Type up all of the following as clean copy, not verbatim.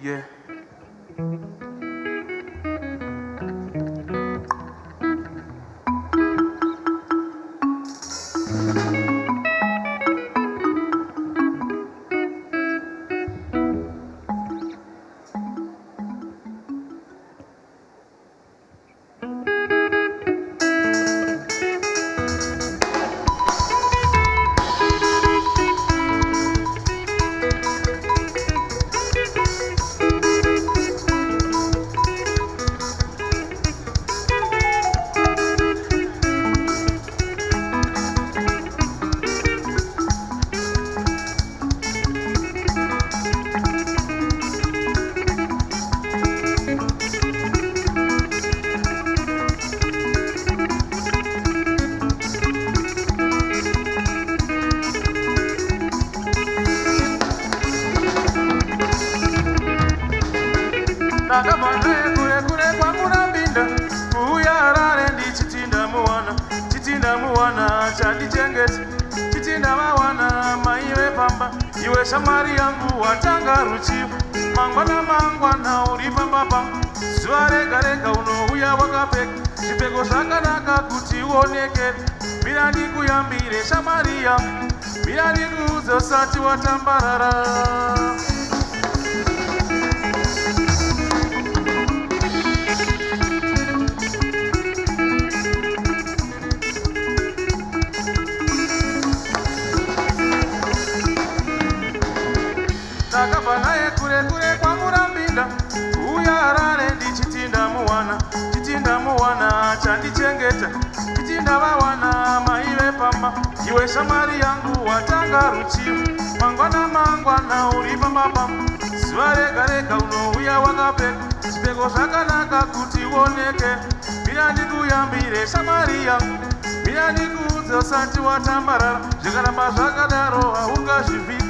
Yeah. Iwe shamari yangu watanga ruchiwa mangwana uri pambapa zuva rega rega unouya wakapfeka zvipfeko zvakanaka kuti uoneke. Mira ndikuyambire shamari yangu, mira ndikuudze usati watambarara. Takabva naye kure kure kwamurambinda, uya Harare ndichitinda muwana chandichengeta, chitinda vawana mai vepamba. Iwe shamari yangu watanga ruchiwa mangwana uri pambapa zuva rega rega unouya wakapfeka zvipfeko zvakanaka kuti uoneke. Mira ndikuyambire shamari yangu, mira ndikuudze usati watambarara. Zvikaramba zvakadaro haungazvivhiki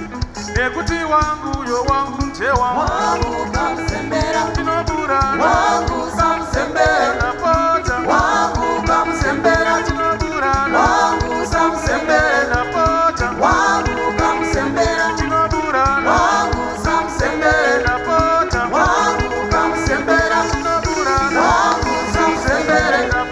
nekuti wangu yo wangu nje wangu kamusembera tinobura wangu kamusembera napota wangu kamusembera tinobura wangu kamusembera napota wangu kamusembera tinobura wangu kamusembera napota wangu kamusembera tinobura wangu kamusembera.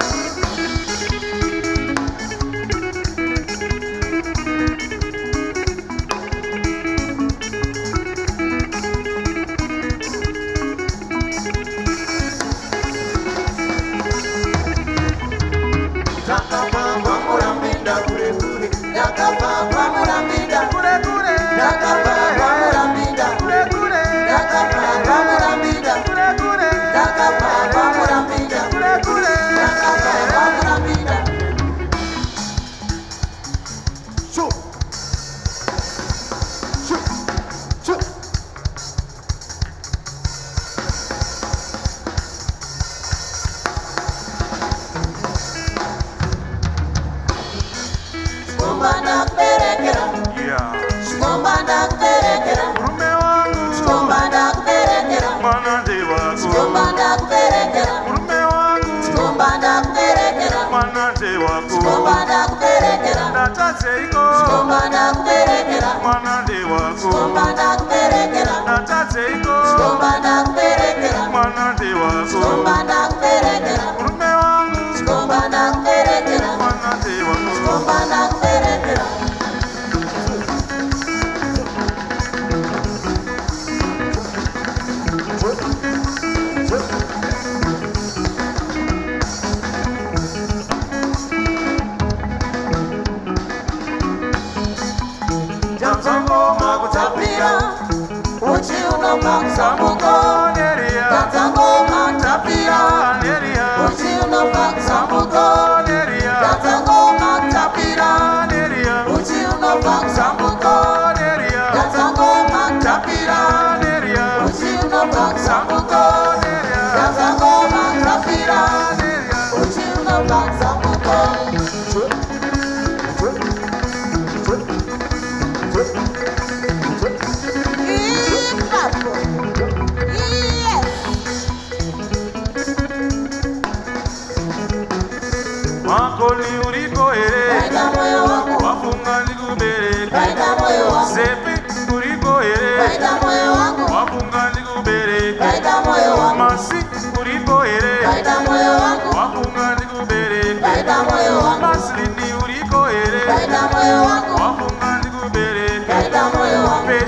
Sambuko neria, Tanzango matapira, neria.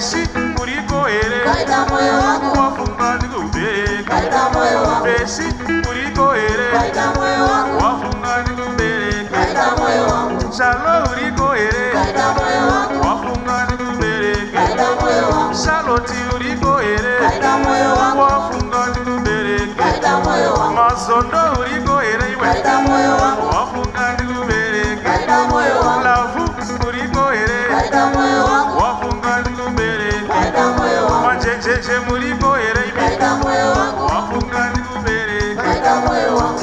Beshi uriko ere Kaida moyo wangu wafunga nikubereke Kaida moyo wangu Beshi uriko ere Kaida moyo wangu wafunga nikubereke Kaida moyo wangu Shalo uriko ere Kaida moyo wangu wafunga nikubereke Kaida moyo wangu Charlotte uriko ere Kaida moyo wangu wafunga nikubereke Kaida moyo wangu Mazondo uriko ere iwe Kaida moyo wangu wafunga nikubereke Kaida moyo wangu Lavu uriko ere Kaida moyo wangu wafunga nikubereke Kaida moyo wangu Manjejeje muriko ere iwe Kaida moyo wangu wafunga nikubereke Kaida moyo wangu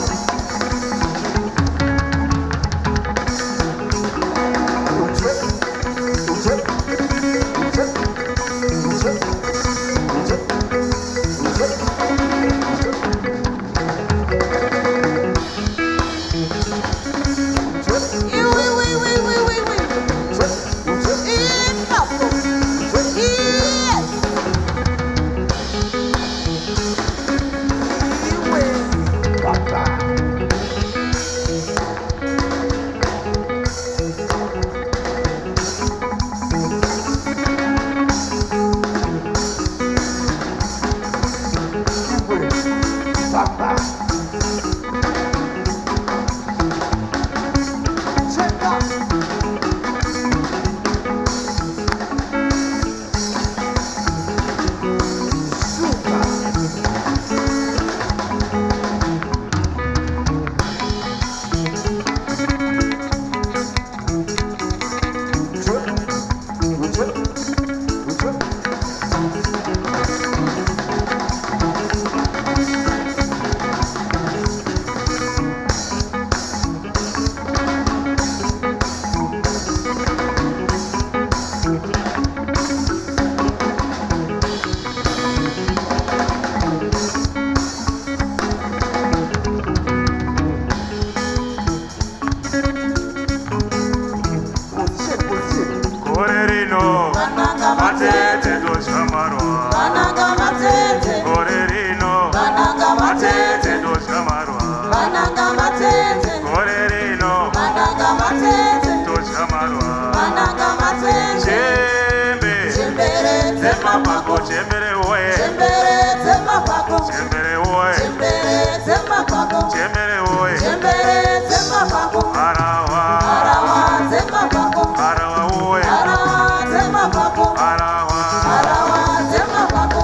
Matete doshamarwa Bananga matete Korerino Bananga Matete matete doshamarwa Bananga matete Korerino Bananga matete doshamarwa Bananga matete Chembe Chembere Tema pako chembere oe Chembere tema pako Chembere oe Chembere tema pako Chembere oe Chembere tema pako Arawa Arawa tema pako Arawa oe Arawa tema pako Arawa Arawa tema pako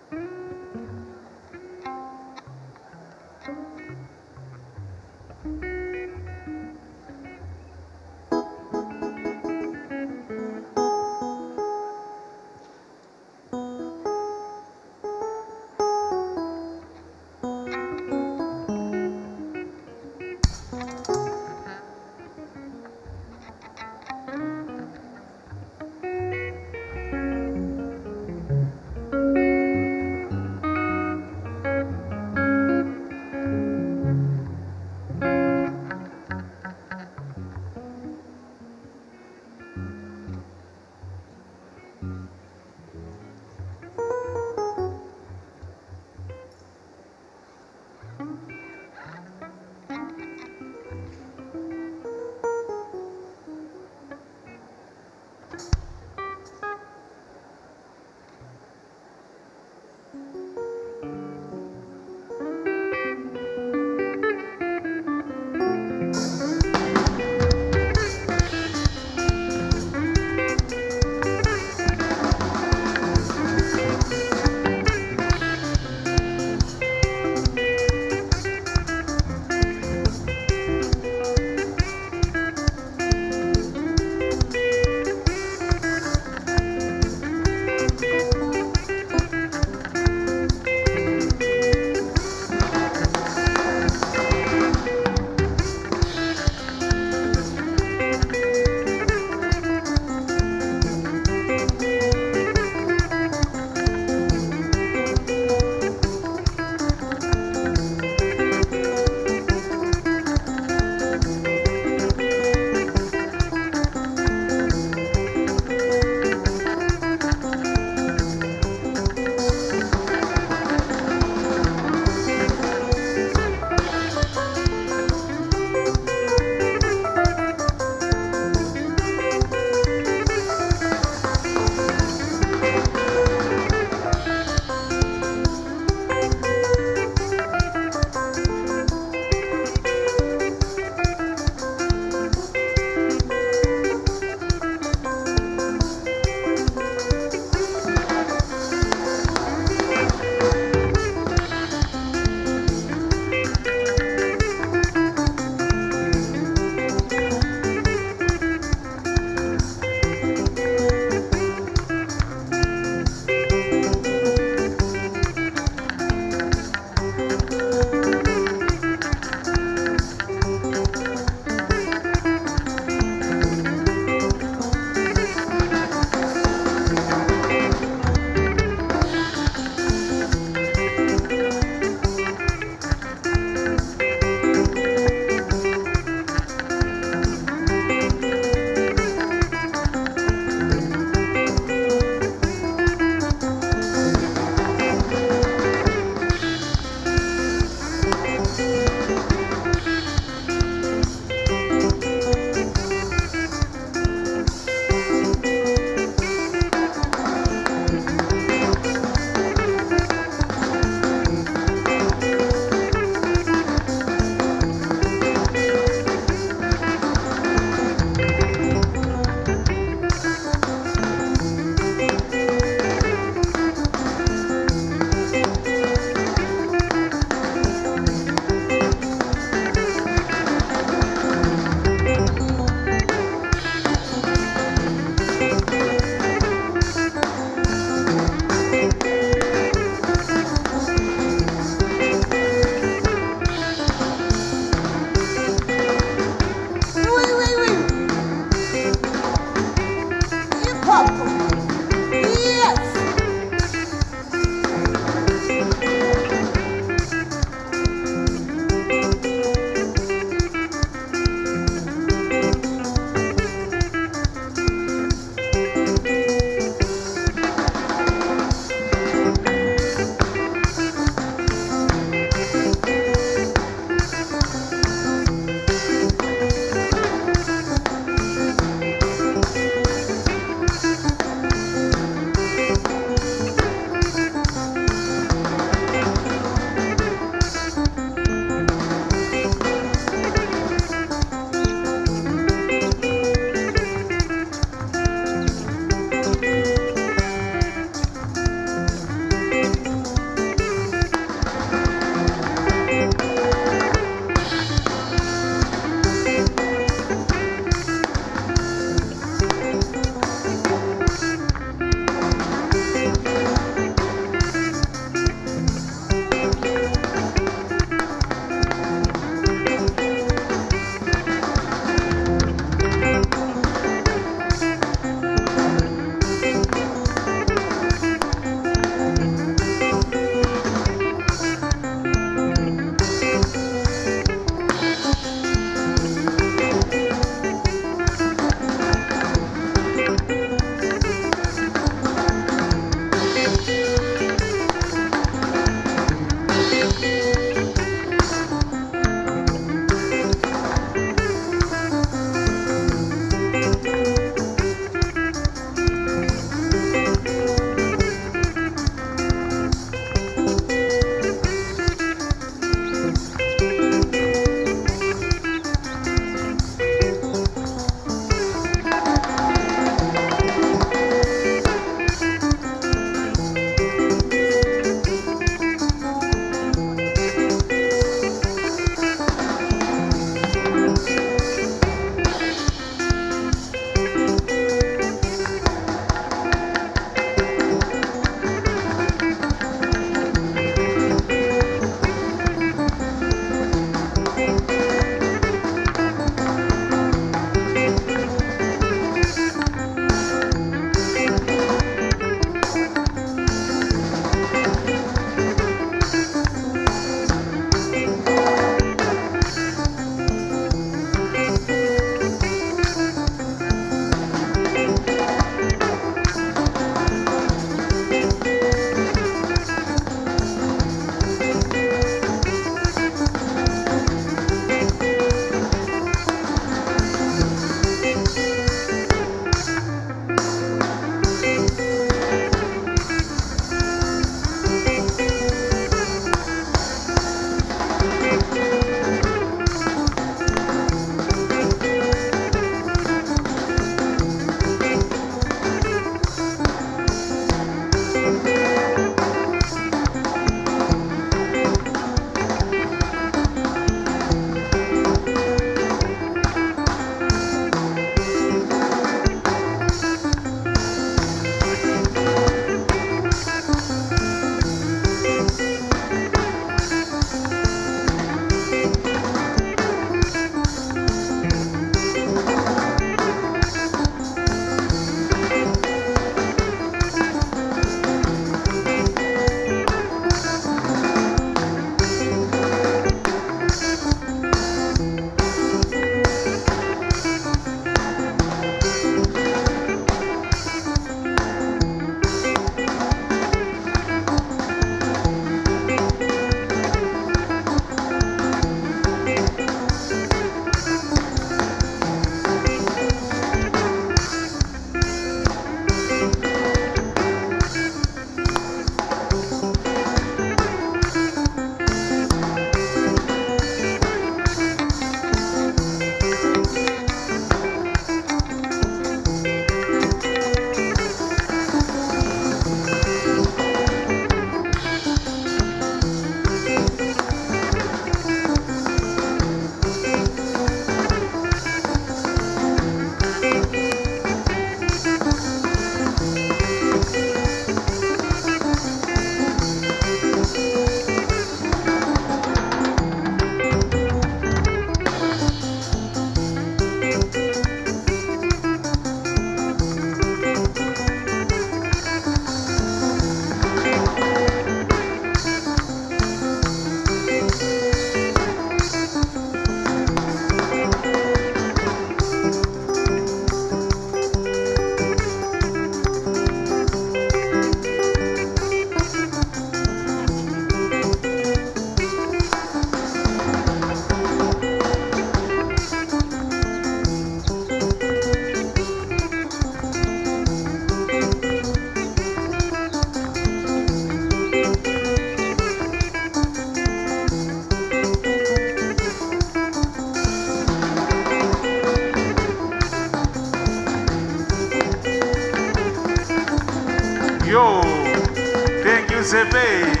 Giuseppe.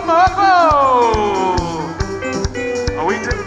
Mogo! Awite.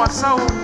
Masau.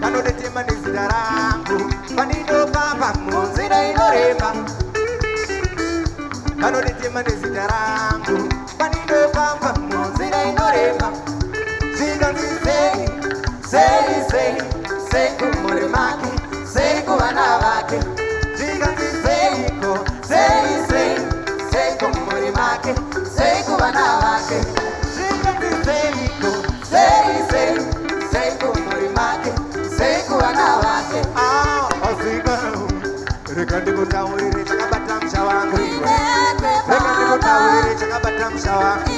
vanodetema nezita rangu vanindofamba munzira inorema vanodetema nezita rangu vanindofamba munzira inorema zvikanzi sei kumhuri make sei kuvana vake zvikanzi sei kumhuri make sei kuvana vake zvikanzi sei kumhuri make sei kuvana vake rega ndikutaurire chakabata musha wangu rega ndikutaurire chakabata musha wangu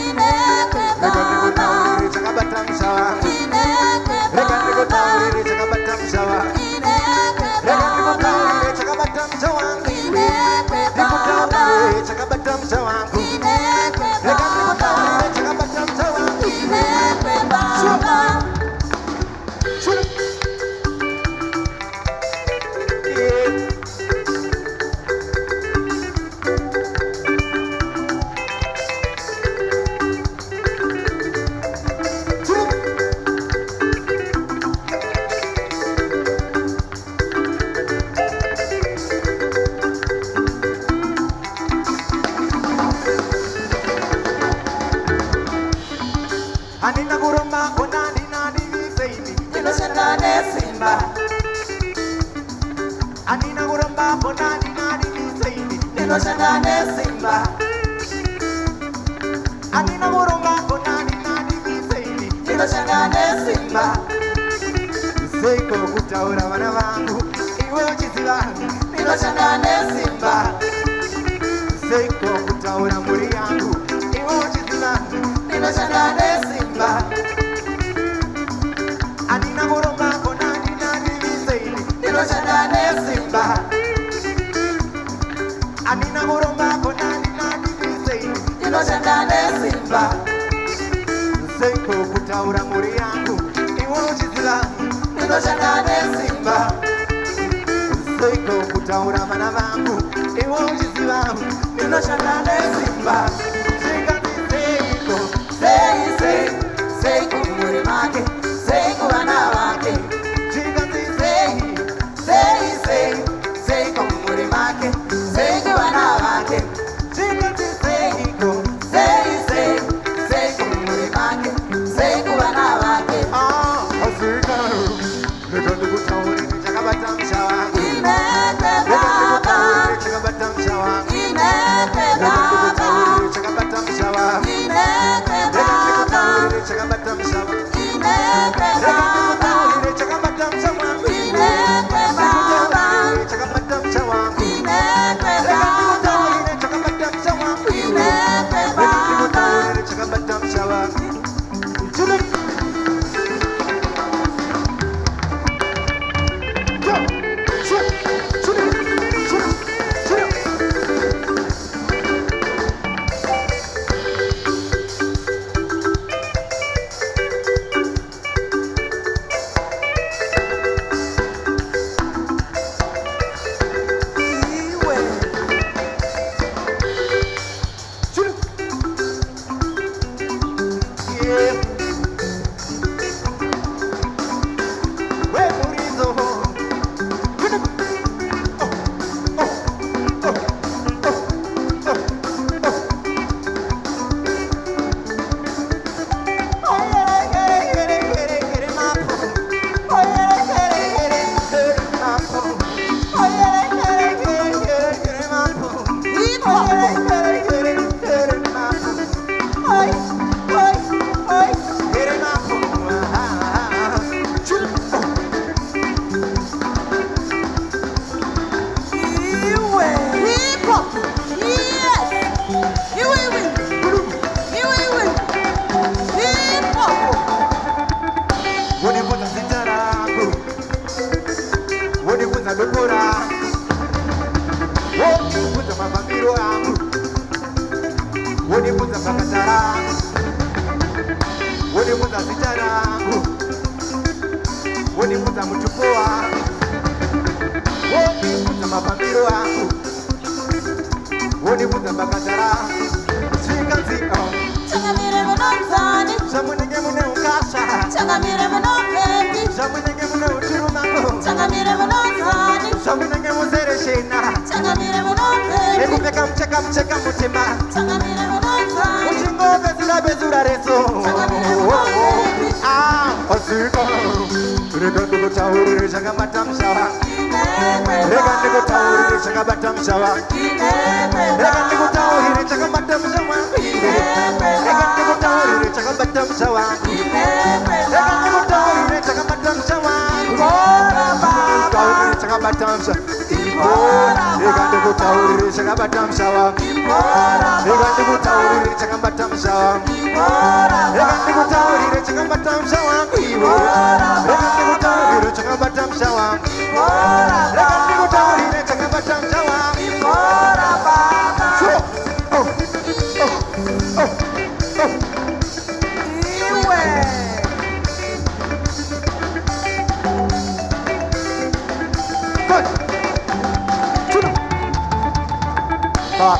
rega ndikutaurire chakabata musha wangu rega ndikutaurire chakabata musha wangu rega ndikutaurire chakabata musha wangu ndikutaurire chakabata musha wangu rega ndikutaurire chakabata musha wangu Anina kuroma konani nani viseini Ninoshanda nesimba Anina kuroma konani nani viseini Ninoshanda nesimba Anina kuroma konani nani viseini Ninoshanda nesimba Seiko kutaura vana vangu iwe uchiziva Ninoshanda nesimba Seiko kutaura muri yangu iwe uchiziva Ninoshanda nesimba Anina kuroma konani nani viseini Ninoshanda nesimba Anina kuroma konani nani viseini Ninoshanda nesimba Seiko kutaura muri yangu iwe uchiziva Ninoshanda nesimba Seiko kutaura vana vangu iwe uchiziva Ninoshanda nesimba Sei kumhuri make sei kuvana vake sei kumhuri make sei kuvana vake sei kumhuri make sei kuvana vake chakabata musha wangu Inete baba chakabata musha wangu Inete baba chakabata musha wangu Inete baba chakabata musha wangu Inete baba chakabata musha wangu Inete baba chakabata musha wangu Inete baba chakabata musha wangu Inete baba chakabata musha wangu Wonifunza pakata rangu, wonifunza zita rangu, wonifunza mutupo wangu, wonifunza mapambiro wangu, wonifunza pakata rangu. Zvikanzi Changamire munonzani zvamunenge mune ukasha, Changamire munopepi zvamunenge mune uturuma Meka mcheka mutima Uchingo bezura reso Osiko Rega ndiko tauri chakabata mshawa Rega ndiko tauri chakabata mshawa Rega ndiko tauri chakabata mshawa Rega ndiko tauri chakabata mshawa Rega ndiko tauri chakabata mshawa Bora baba chakabata mshawa Rega ndiko tauri chakabata mshawa Rega ndiko tauri chakabata mshawa Rega ndiko tauri chakabata mshawa Rega ndiko tauri chakabata mshawa Rega ndiko tauri chakabata mshawa Bora baba Iwe Good Ba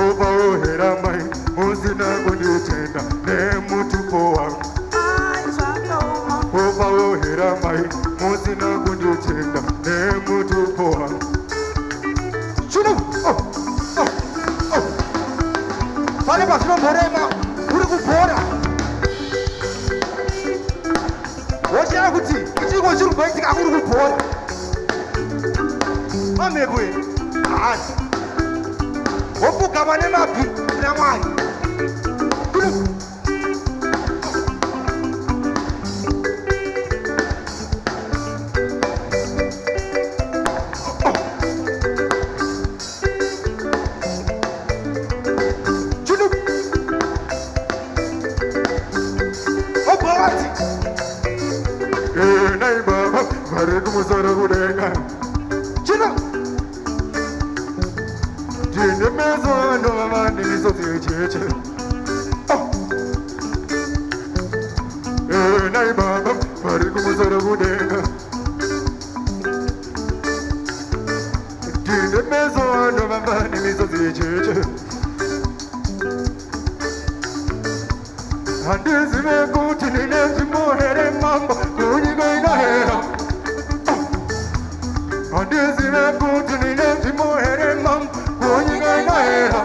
Ovaohera mai muzina kunditenda nemutupo wangu. Ovaohera mai muzina kunditenda nemutupo wangu. Pane pasino mborema uri kupora. Wochera kuti ichiko chiri kuitika uri kupora. Mamebwe. Asi. Wofuka vane mabhi namwari. Nai baba, vari kumusoro kudenga. Tine meso ano mavandi misodzi cheche. Nai baba, vari kumusoro kudenga. Tine meso ano mavandi misodzi cheche. Handizive kuti nine ndimohere mambo kunyika inohera. Handizive kuti nine ndimohere mambo kunyika inohera.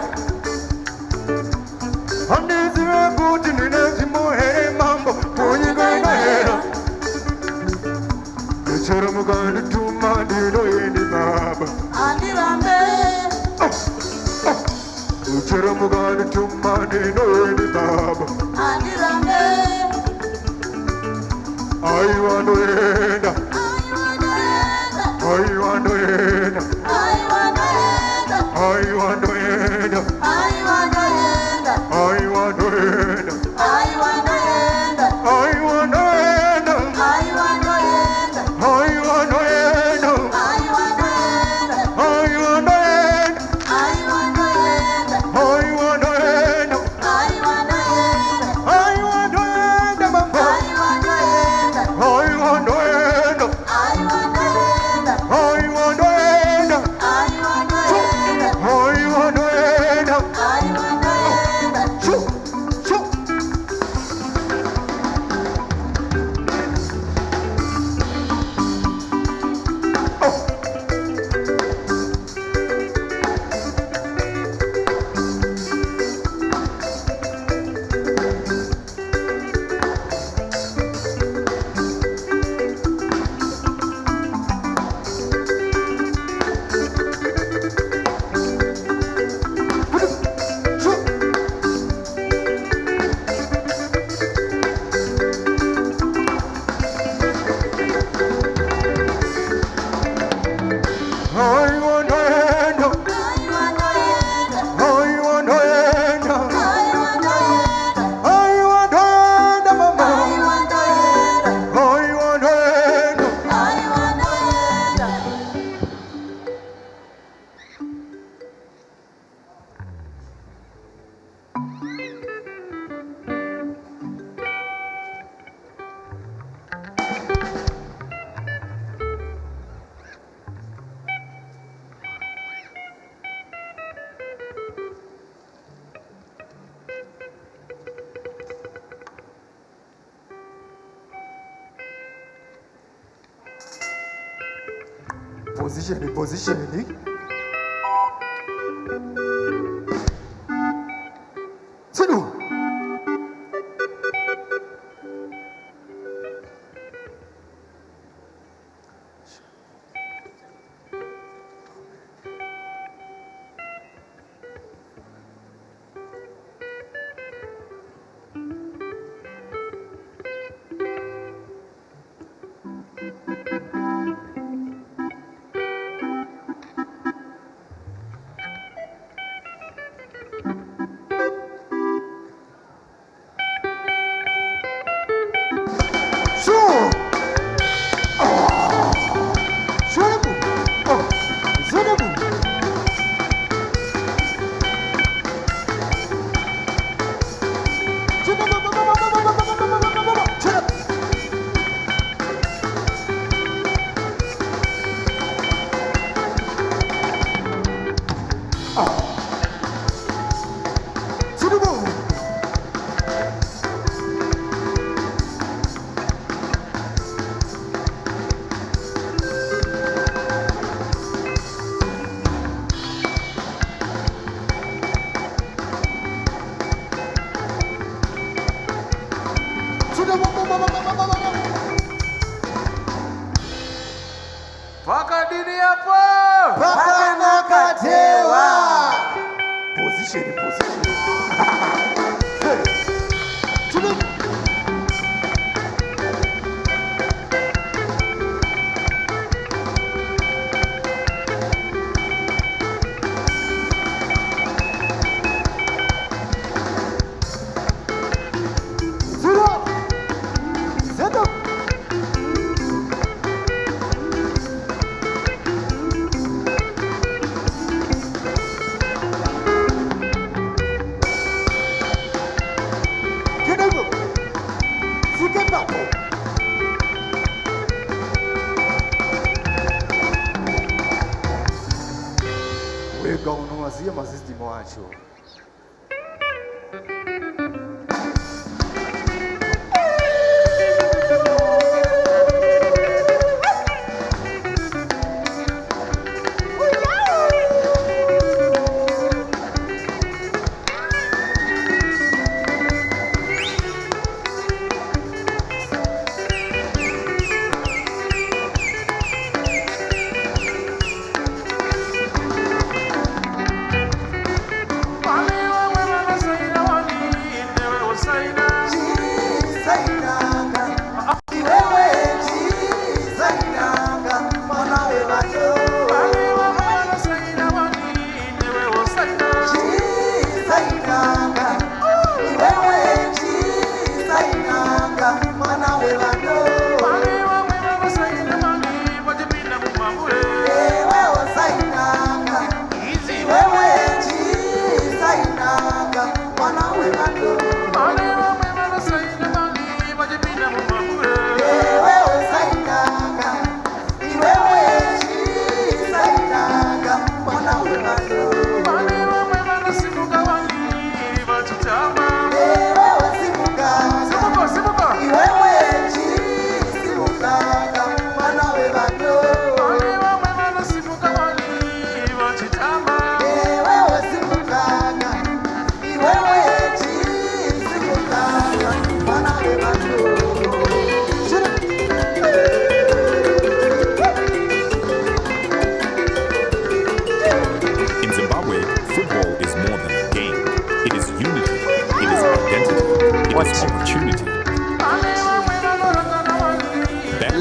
Handizive kuti nine ndimohere mambo kunyika inohera. Echero mukandituma ndinoendi baba. Andirambe. Echero mukandituma ndinoendi baba. Andirambe. Aiwanoenda. Aiwanoenda. Aiwanoenda. Aiwanoenda. Aiwanoenda. Aiwanoenda. Aiwanoenda. Position. Sinu. Position. Hey.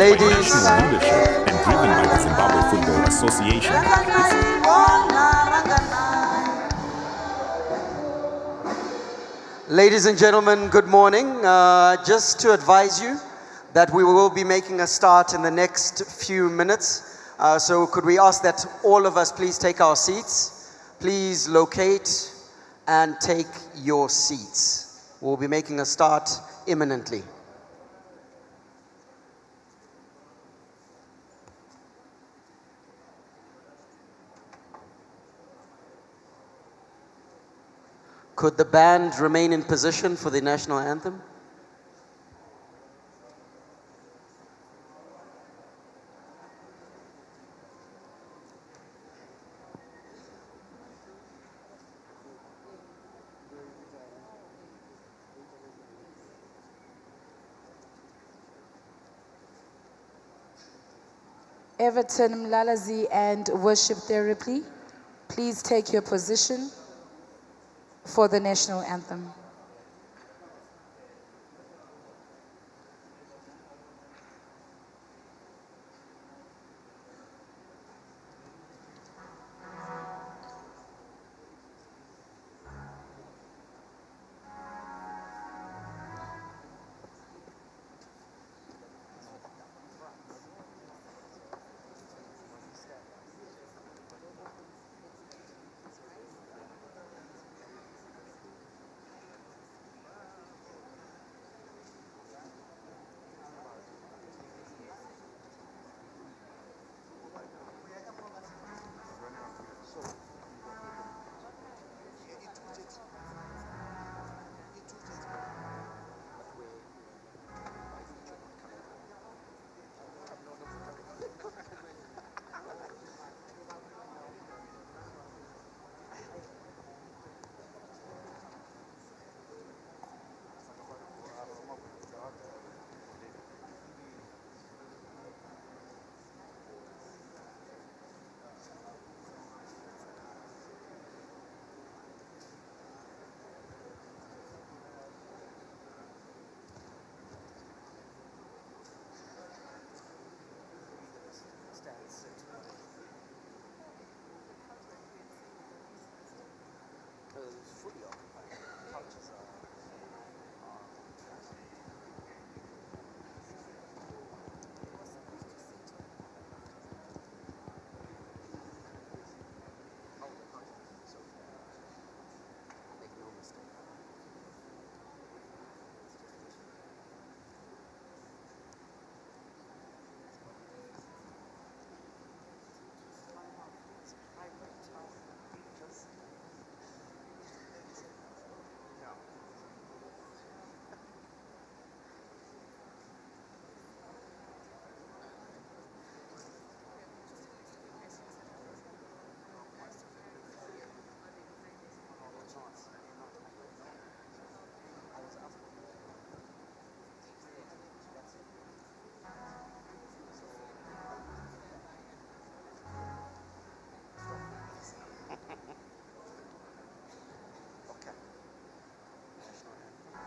Ladies, leadership and driven by the Zimbabwe Football Association. Ladies and gentlemen, good morning. Just to advise you that we will be making a start in the next few minutes. So could we ask that all of us please take our seats? Please locate and take your seats. We'll be making a start imminently. Could the band remain in position for the national anthem? Everton Mlalazi and Worship Therapy, please take your position for the national anthem. fully occupied. Couches are. Make no mistake. Okay. National anthem.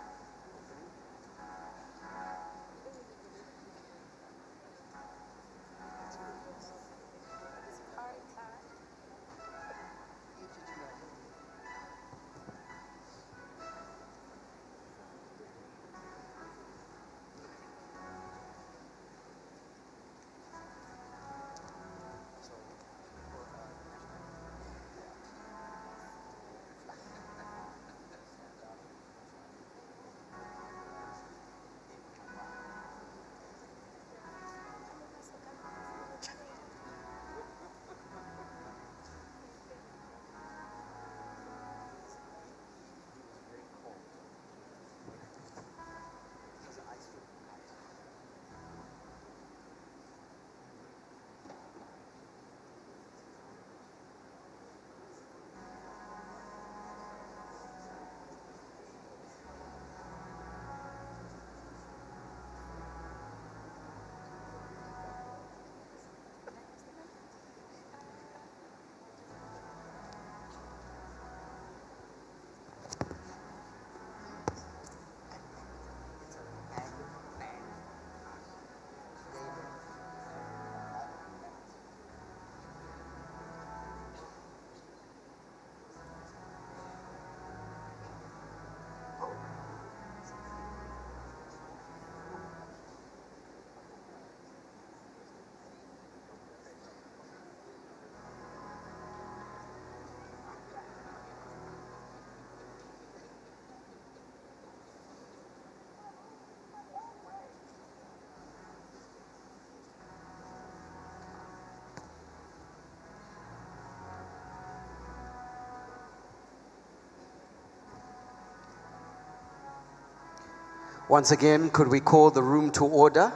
Once again, could we call the room to order?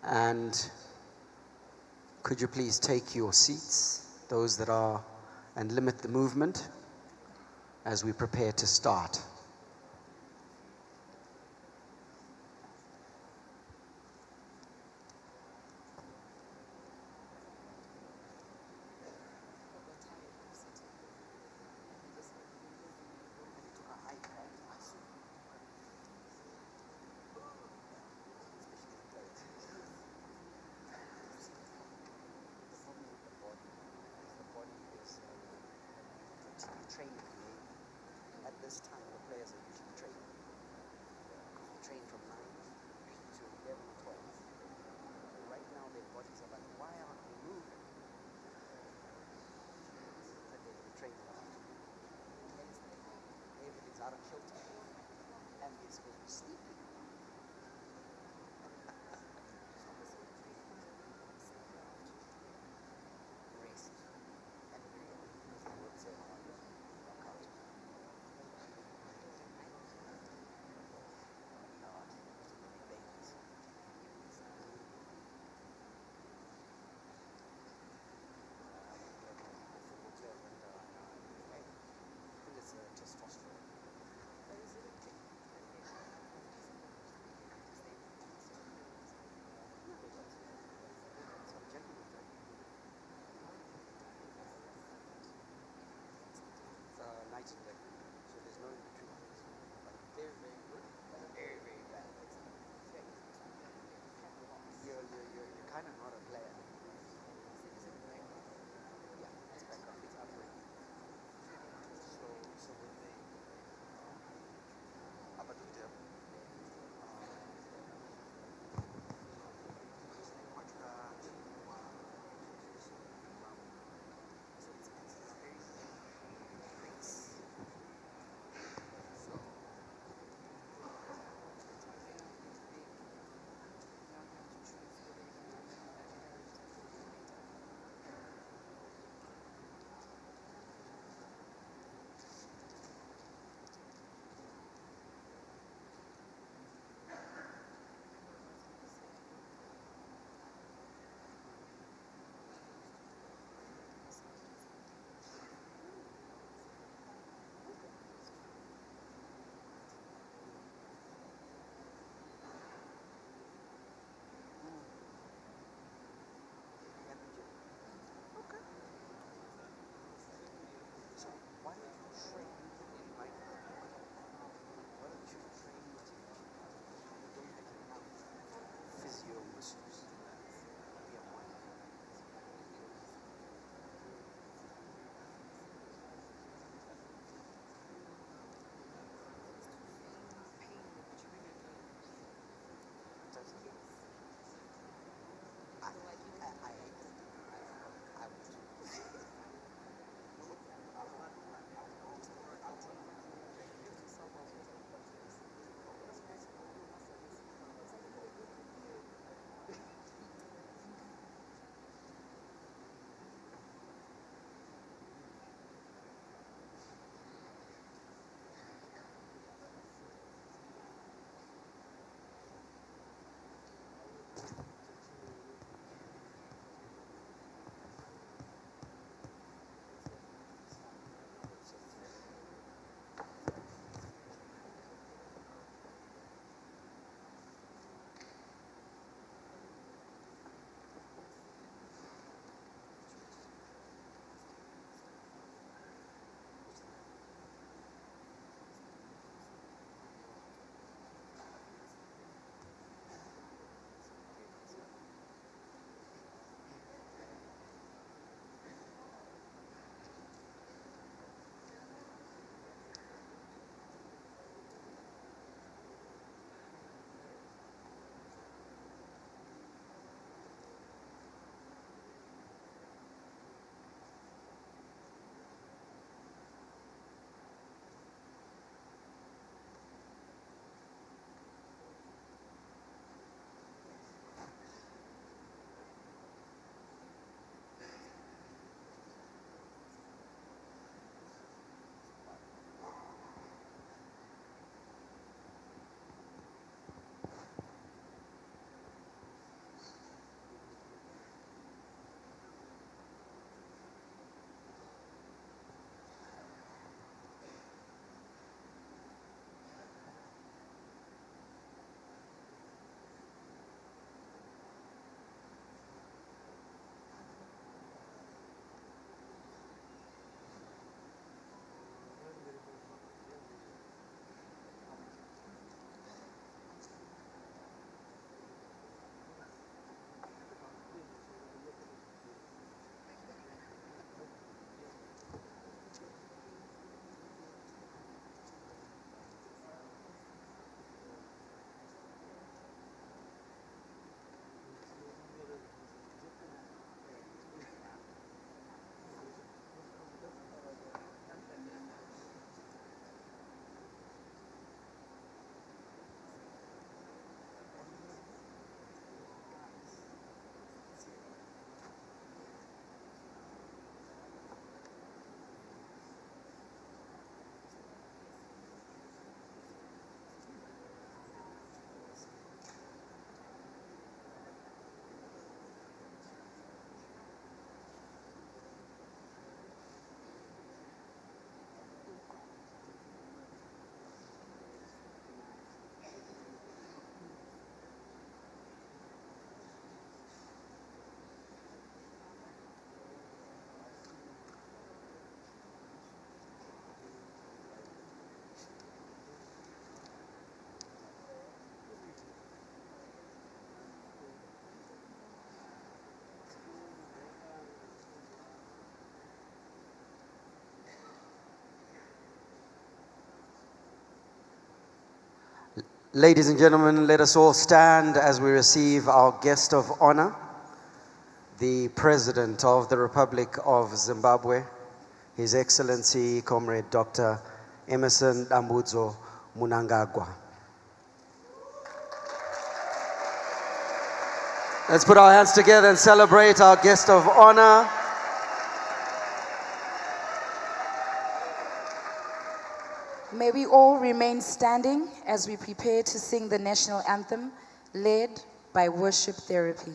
And could you please take your seats, those that are, and limit the movement as we prepare to start. Training at this time. Ladies and gentlemen, let us all stand as we receive our guest of honor, the President of the Republic of Zimbabwe, His Excellency Comrade Dr. Emerson Dambudzo Mnangagwa. Let's put our hands together and celebrate our guest of honor. May we all remain standing as we prepare to sing the national anthem led by worship therapy.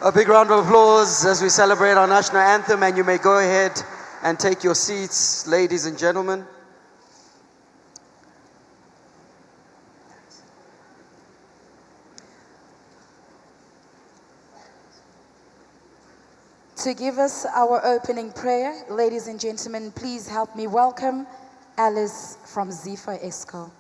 A big round of applause as we celebrate our national anthem, and you may go ahead and take your seats, ladies and gentlemen. To give us our opening prayer, ladies and gentlemen, please help me welcome Alice from ZIFA ESCO.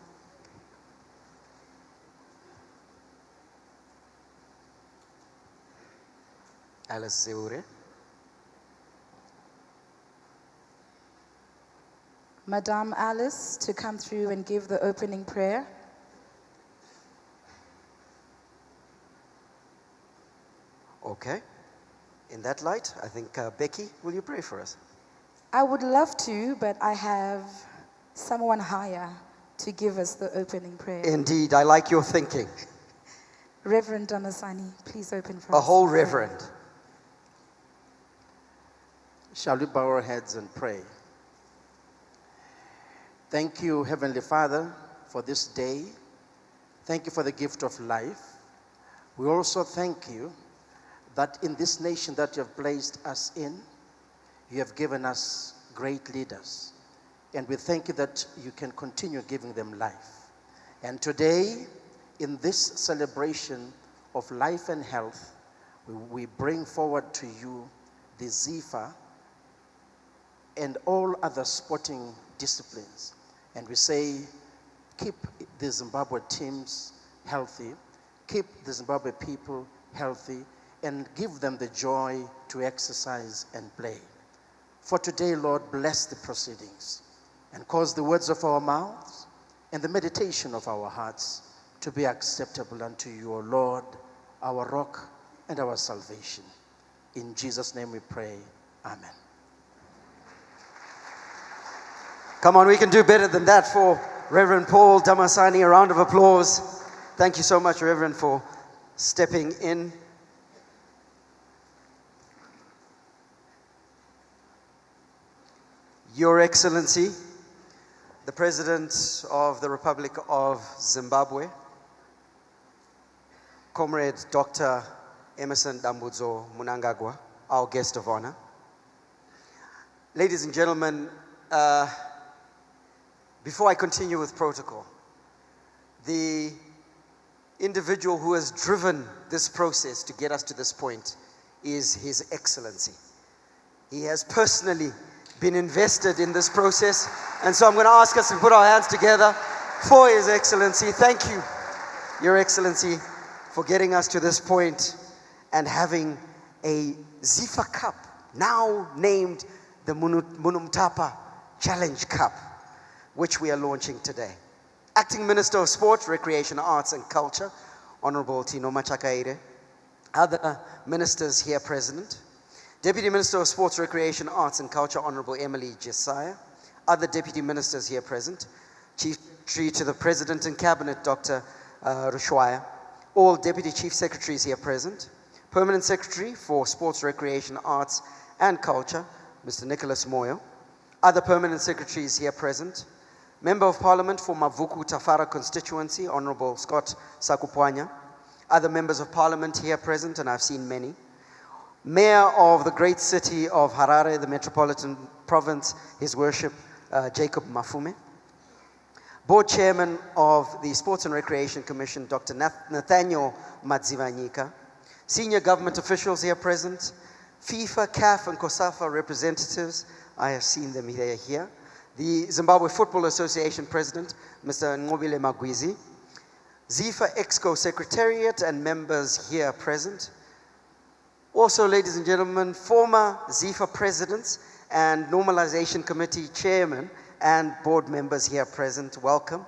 Alice Seure. Madame Alice to come through and give the opening prayer. Okay. In that light, I think, Becky, will you pray for us? I would love to, but I have someone higher to give us the opening prayer. Indeed, I like your thinking. Reverend Damasani, please open for us. A whole reverend. Shall we bow our heads and pray? Thank you, Heavenly Father, for this day. Thank you for the gift of life. We also thank you that in this nation that you have placed us in, you have given us great leaders. And we thank you that you can continue giving them life. And today, in this celebration of life and health, we bring forward to you the ZIFA and all other sporting disciplines. And we say, keep the Zimbabwe teams healthy, keep the Zimbabwe people healthy, and give them the joy to exercise and play. For today, Lord, bless the proceedings and cause the words of our mouths and the meditation of our hearts to be acceptable unto you, O Lord, our rock and our salvation. In Jesus' name we pray. Amen. Come on, we can do better than that for Reverend Paul Damasani. A round of applause. Thank you so much, Reverend, for stepping in. Your Excellency, the President of the Republic of Zimbabwe, Comrade Dr. Emerson Dambudzo Mnangagwa, our guest of honor. Ladies and gentlemen, before I continue with protocol, the individual who has driven this process to get us to this point is His Excellency. He has personally been invested in this process, and so I'm going to ask us to put our hands together for His Excellency. Thank you, Your Excellency, for getting us to this point and having a ZIFA Cup, now named the Munhumutapa Challenge Cup, which we are launching today. Acting Minister of Sport, Recreation, Arts and Culture, Honorable Tino Machakaire, other ministers here present, Deputy Minister of Sports, Recreation, Arts and Culture, Honorable Emily Jesiah, other Deputy Ministers here present, Chief Secretary to the President and Cabinet, Dr. Rushwaya, all Deputy Chief Secretaries here present, Permanent Secretary for Sports, Recreation, Arts and Culture, Mr. Nicholas Moyo, other Permanent Secretaries here present, Member of Parliament for Mavuku Tafara constituency, Honorable Scott Sakupwanya, other Members of Parliament here present, and I've seen many, Mayor of the great city of Harare, the Metropolitan Province, His Worship Jacob Mafume, Board Chairman of the Sports and Recreation Commission, Dr. Nathaniel Madzivanyika, senior government officials here present, FIFA, CAF, and COSAFA representatives, I have seen them here, the Zimbabwe Football Association President, Mr. Ngobile Magwizi, ZIFA Exco Secretariat and members here present. Also, ladies and gentlemen, former ZIFA presidents and Normalization Committee chairman and board members here present, welcome.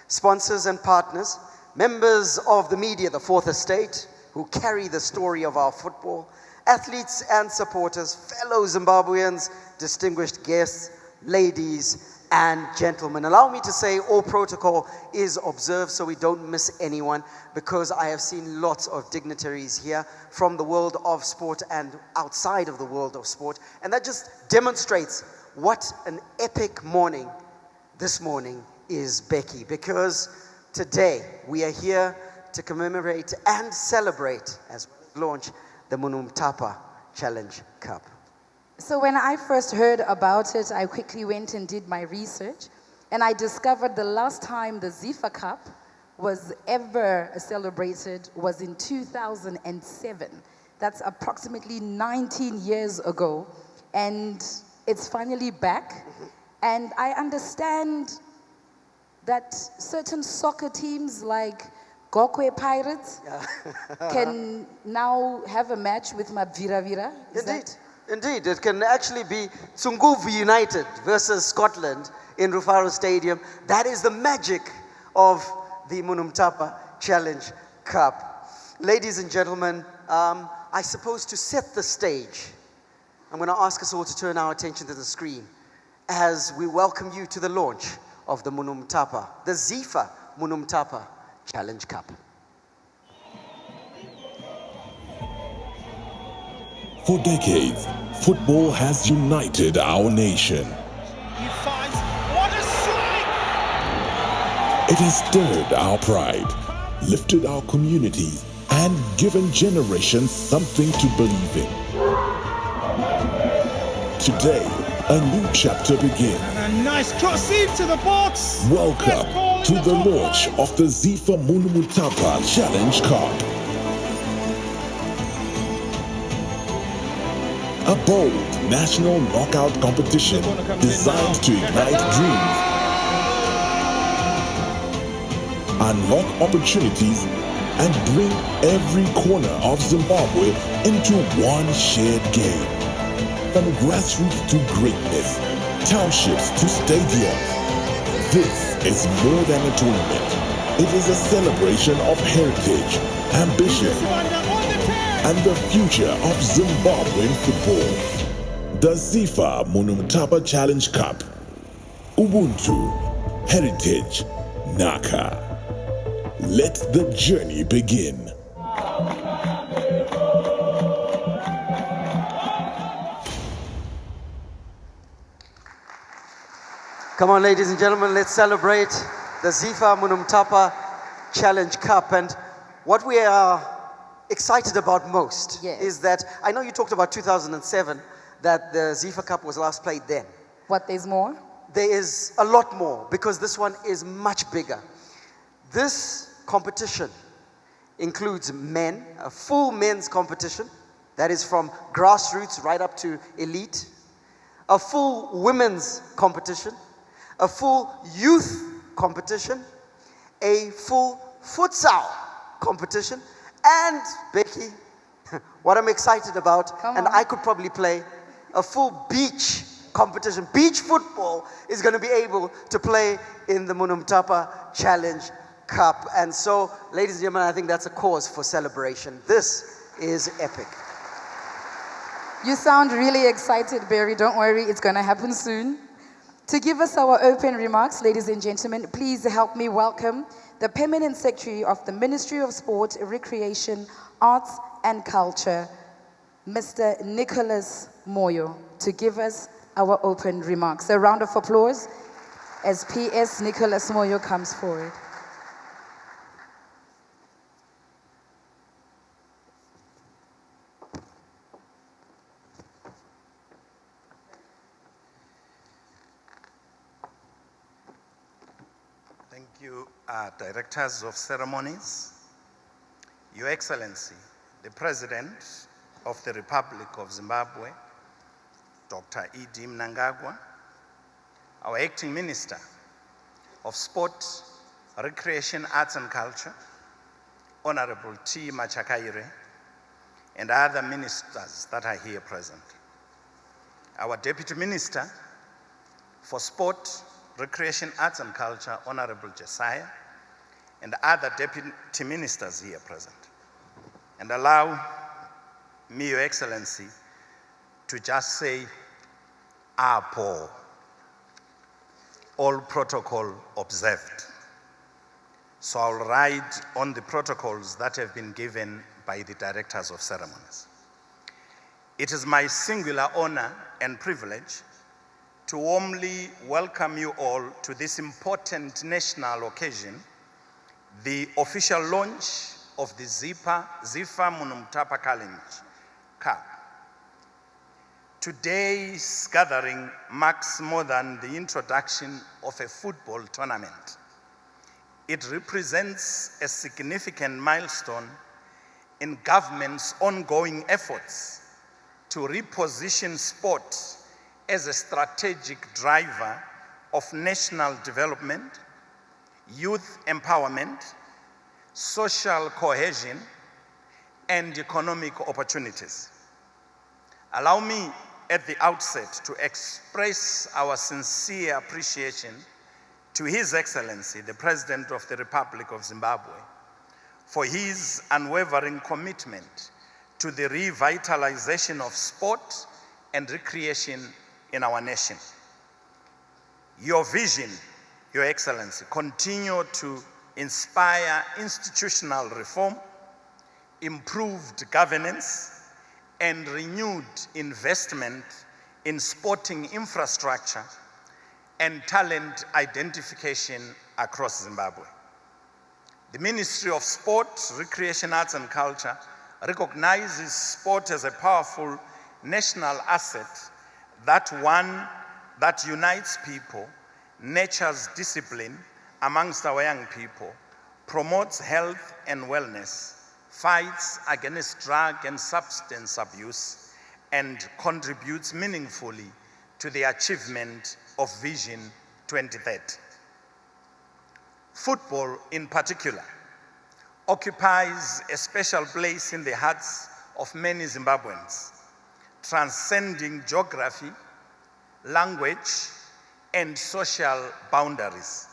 Sponsors and partners, members of the media, the Fourth Estate, who carry the story of our football, athletes and supporters, fellow Zimbabweans, distinguished guests, ladies and gentlemen. Allow me to say all protocol is observed so we don't miss anyone, because I have seen lots of dignitaries here from the world of sport and outside of the world of sport, and that just demonstrates what an epic morning this morning is, Becky, because today we are here to commemorate and celebrate as we launch the Munhumutapa Challenge Cup. So when I first heard about it, I quickly went and did my research, and I discovered the last time the ZIFA Cup was ever celebrated was in 2007. That's approximately 19 years ago, and it's finally back. And I understand that certain soccer teams like Gokwe Pirates can now have a match with Mabviravira. Indeed, it can actually be Tsunguvu United versus Scotland in Rufaro Stadium. That is the magic of the Munhumutapa Challenge Cup. Ladies and gentlemen, I suppose to set the stage, I'm going to ask us all to turn our attention to the screen as we welcome you to the launch of the Munhumutapa, the ZIFA Munhumutapa Challenge Cup. For decades, football has united our nation. He finds, what a strike! It has stirred our pride, lifted our communities, and given generations something to believe in. Today, a new chapter begins. And a nice cross into the box. Welcome to the launch of the ZIFA Munhumutapa Challenge Cup. bold national knockout competition designed to ignite dreams, unlock opportunities, and bring every corner of Zimbabwe into one shared game. From grassroots to greatness, townships to stadiums, this is more than a tournament. It is a celebration of heritage, ambition, and the future of Zimbabwean football. The ZIFA Munhumutapa Challenge Cup. Ubuntu, heritage, Naka. Let the journey begin. Come on, ladies and gentlemen, let's celebrate the ZIFA Munhumutapa Challenge Cup. And what we are excited about most is that, I know you talked about 2007, that the ZIFA Cup was last played then. What, there's more? There is a lot more, because this one is much bigger. This competition includes men, a full men's competition, that is from grassroots right up to elite, a full women's competition, a full youth competition, a full futsal competition, and Becky, what I'm excited about, and I could probably play, a full beach competition. Beach football is going to be able to play in the Munhumutapa Challenge Cup. And so, ladies and gentlemen, I think that's a cause for celebration. This is epic. You sound really excited, Barry. Don't worry, it's going to happen soon. To give us our open remarks, ladies and gentlemen, please help me welcome the Permanent Secretary of the Ministry of Sport, Recreation, Arts and Culture, Mr. Nicholas Moyo, to give us our open remarks. A round of applause as PS Nicholas Moyo comes forward. Thank you, Directors of Ceremonies, Your Excellency, the President of the Republic of Zimbabwe, Dr. E.D. Mnangagwa, our Acting Minister of Sport, Recreation, Arts and Culture, Honorable T. Machakaire, and other ministers that are here present. Our Deputy Minister for Sport, Recreation, Arts and Culture, Honorable Josiah, and other deputy ministers here present. And allow me, Your Excellency, to just say, Apo, all protocol observed. So I'll ride on the protocols that have been given by the Directors of Ceremonies. It is my singular honor and privilege to warmly welcome you all to this important national occasion, the official launch of the ZIFA Munhumutapa Challenge Cup. Today's gathering marks more than the introduction of a football tournament. It represents a significant milestone in government's ongoing efforts to reposition sport as a strategic driver of national development, youth empowerment, social cohesion, and economic opportunities. Allow me at the outset to express our sincere appreciation to His Excellency, the President of the Republic of Zimbabwe, for his unwavering commitment to the revitalization of sport and recreation in our nation. Your vision, Your Excellency, continue to inspire institutional reform, improved governance, and renewed investment in sporting infrastructure and talent identification across Zimbabwe. The Ministry of Sport, Recreation, Arts and Culture recognizes sport as a powerful national asset, that unites people, nurtures discipline amongst our young people, promotes health and wellness, fights against drug and substance abuse, and contributes meaningfully to the achievement of Vision 2030. Football, in particular, occupies a special place in the hearts of many Zimbabweans, transcending geography, language, and social boundaries.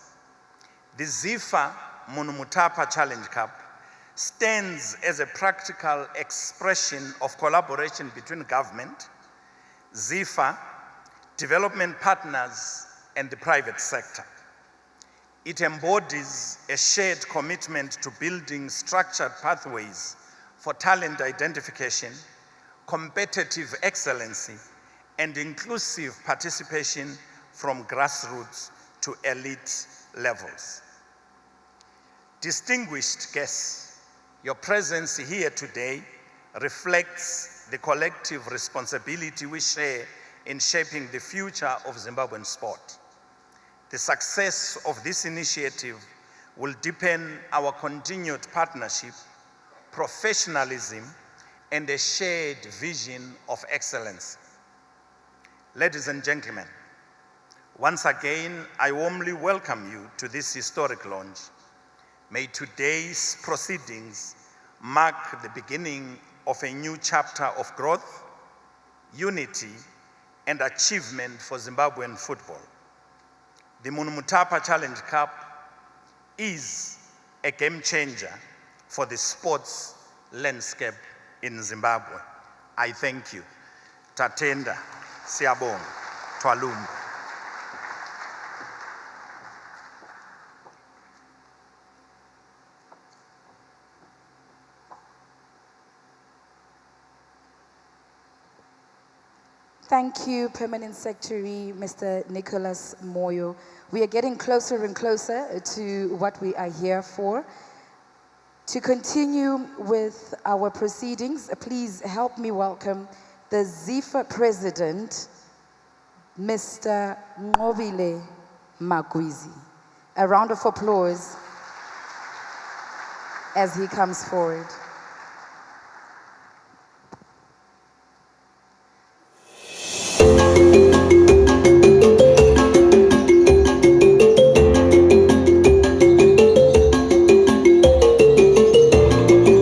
The ZIFA Munhumutapa Challenge Cup stands as a practical expression of collaboration between government, ZIFA, development partners, and the private sector. It embodies a shared commitment to building structured pathways for talent identification, competitive excellency, and inclusive participation from grassroots to elite levels. Distinguished guests, your presence here today reflects the collective responsibility we share in shaping the future of Zimbabwean sport. The success of this initiative will deepen our continued partnership, professionalism, and a shared vision of excellence. Ladies and gentlemen, once again, I warmly welcome you to this historic launch. May today's proceedings mark the beginning of a new chapter of growth, unity, and achievement for Zimbabwean football. The Munhumutapa Challenge Cup is a game changer for the sports landscape in Zimbabwe. I thank you. Tatenda, Siyabonga, Twalumba. Thank you, Permanent Secretary, Mr. Nicholas Moyo. We are getting closer and closer to what we are here for. To continue with our proceedings, please help me welcome the ZIFA President, Mr. Nqobile Magwizi. A round of applause as he comes forward.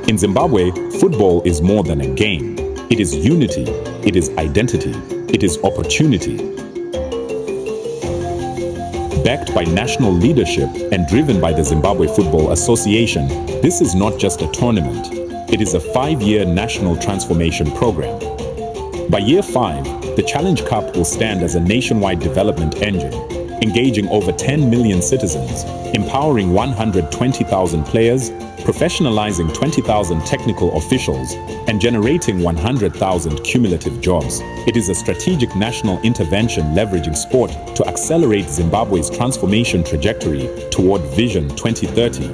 In Zimbabwe, football is more than a game. It is unity, it is identity, it is opportunity. Backed by national leadership and driven by the Zimbabwe Football Association, this is not just a tournament. It is a 5-year national transformation program. By year 5, the Challenge Cup will stand as a nationwide development engine, engaging over 10 million citizens, empowering 120,000 players, professionalizing 20,000 technical officials, and generating 100,000 cumulative jobs. It is a strategic national intervention leveraging sport to accelerate Zimbabwe's transformation trajectory toward Vision 2030.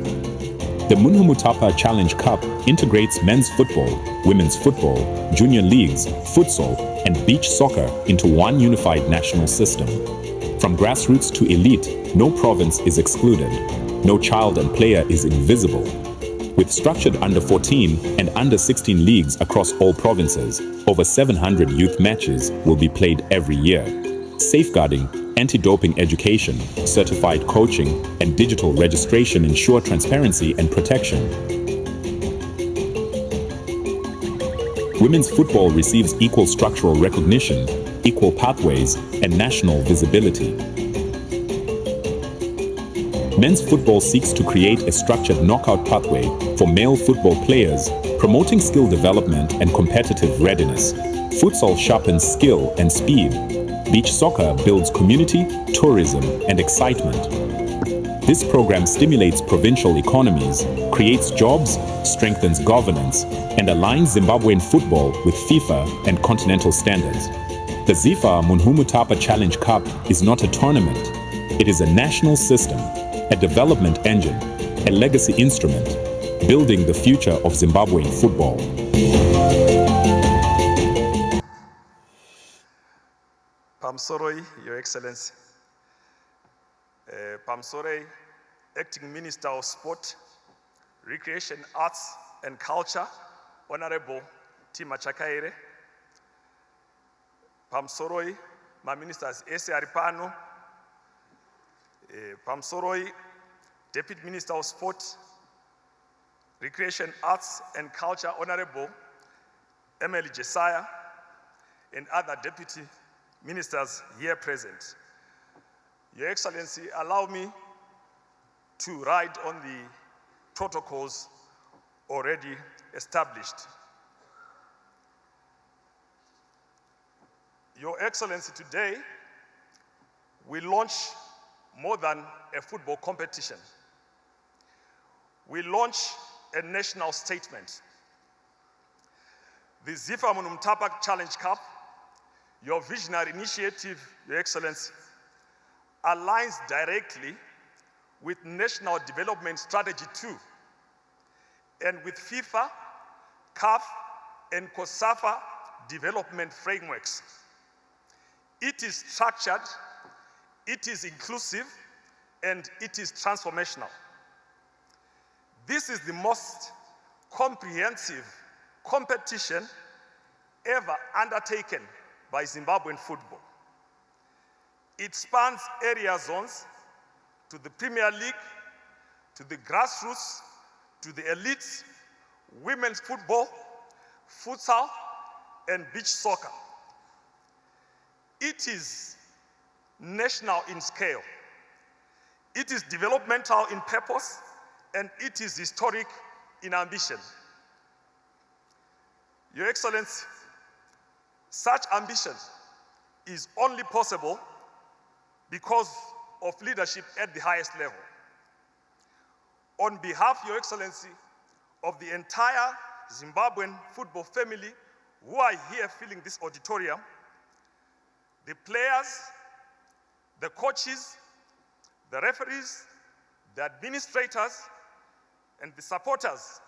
The Munhumutapa Challenge Cup integrates men's football, women's football, junior leagues, futsal, and beach soccer into one unified national system. From grassroots to elite, no province is excluded. No child and player is invisible. With structured under-14 and under-16 leagues across all provinces, over 700 youth matches will be played every year. Safeguarding, anti-doping education, certified coaching, and digital registration ensure transparency and protection. Women's football receives equal structural recognition, equal pathways, and national visibility. Men's football seeks to create a structured knockout pathway for male football players, promoting skill development and competitive readiness. Futsal sharpens skill and speed. Beach soccer builds community, tourism, and excitement. This program stimulates provincial economies, creates jobs, strengthens governance, and aligns Zimbabwean football with FIFA and continental standards. The ZIFA Munhumutapa Challenge Cup is not a tournament. It is a national system, a development engine, a legacy instrument, building the future of Zimbabwean football. Pamsoroi, Your Excellency. Pamsoroi, Acting Minister of Sport, Recreation, Arts and Culture, Honorable Tima Chakaire. Pamsoroi, my ministers, ese Aripano, Pamsoroi, Deputy Minister of Sport, Recreation, Arts and Culture, Honorable Emily Jesiah, and other deputy ministers here present. Your Excellency, allow me to ride on the protocols already established. Your Excellency, today we launch more than a football competition. We launch a national statement. The ZIFA Munhumutapa Challenge Cup, your visionary initiative, Your Excellency, aligns directly with National Development Strategy 2 and with FIFA, CAF, and COSAFA development frameworks. It is structured, it is inclusive, and it is transformational. This is the most comprehensive competition ever undertaken by Zimbabwean football. It spans area zones to the Premier League, to the grassroots, to the elites, women's football, futsal, and beach soccer. It is national in scale. It is developmental in purpose, and it is historic in ambition. Your Excellency, such ambition is only possible because of leadership at the highest level. On behalf, Your Excellency, of the entire Zimbabwean football family who are here filling this auditorium, the players, the coaches, the referees, the administrators, and the supporters,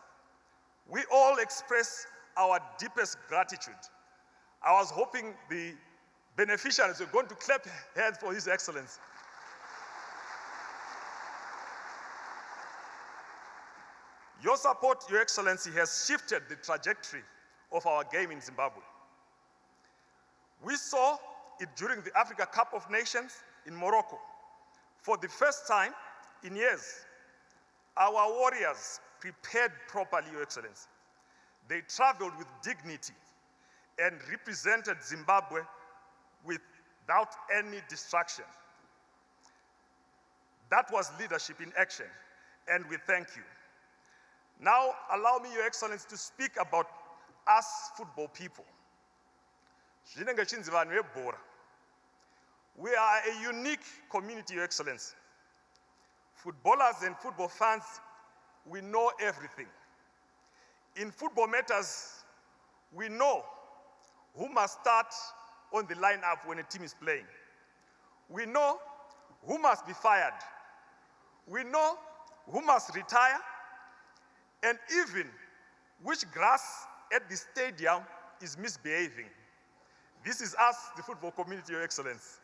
we all express our deepest gratitude. I was hoping the beneficiaries were going to clap hands for His Excellency. Your support, Your Excellency, has shifted the trajectory of our game in Zimbabwe. We saw it during the Africa Cup of Nations in Morocco. For the first time in years, our warriors prepared properly, Your Excellency. They traveled with dignity and represented Zimbabwe without any distraction. That was leadership in action, and we thank you. Now, allow me, Your Excellency, to speak about us football people. We are a unique community, Your Excellency. Footballers and football fans, we know everything. In football matters, we know who must start on the lineup when a team is playing. We know who must be fired. We know who must retire, and even which grass at the stadium is misbehaving. This is us, the football community, Your Excellency.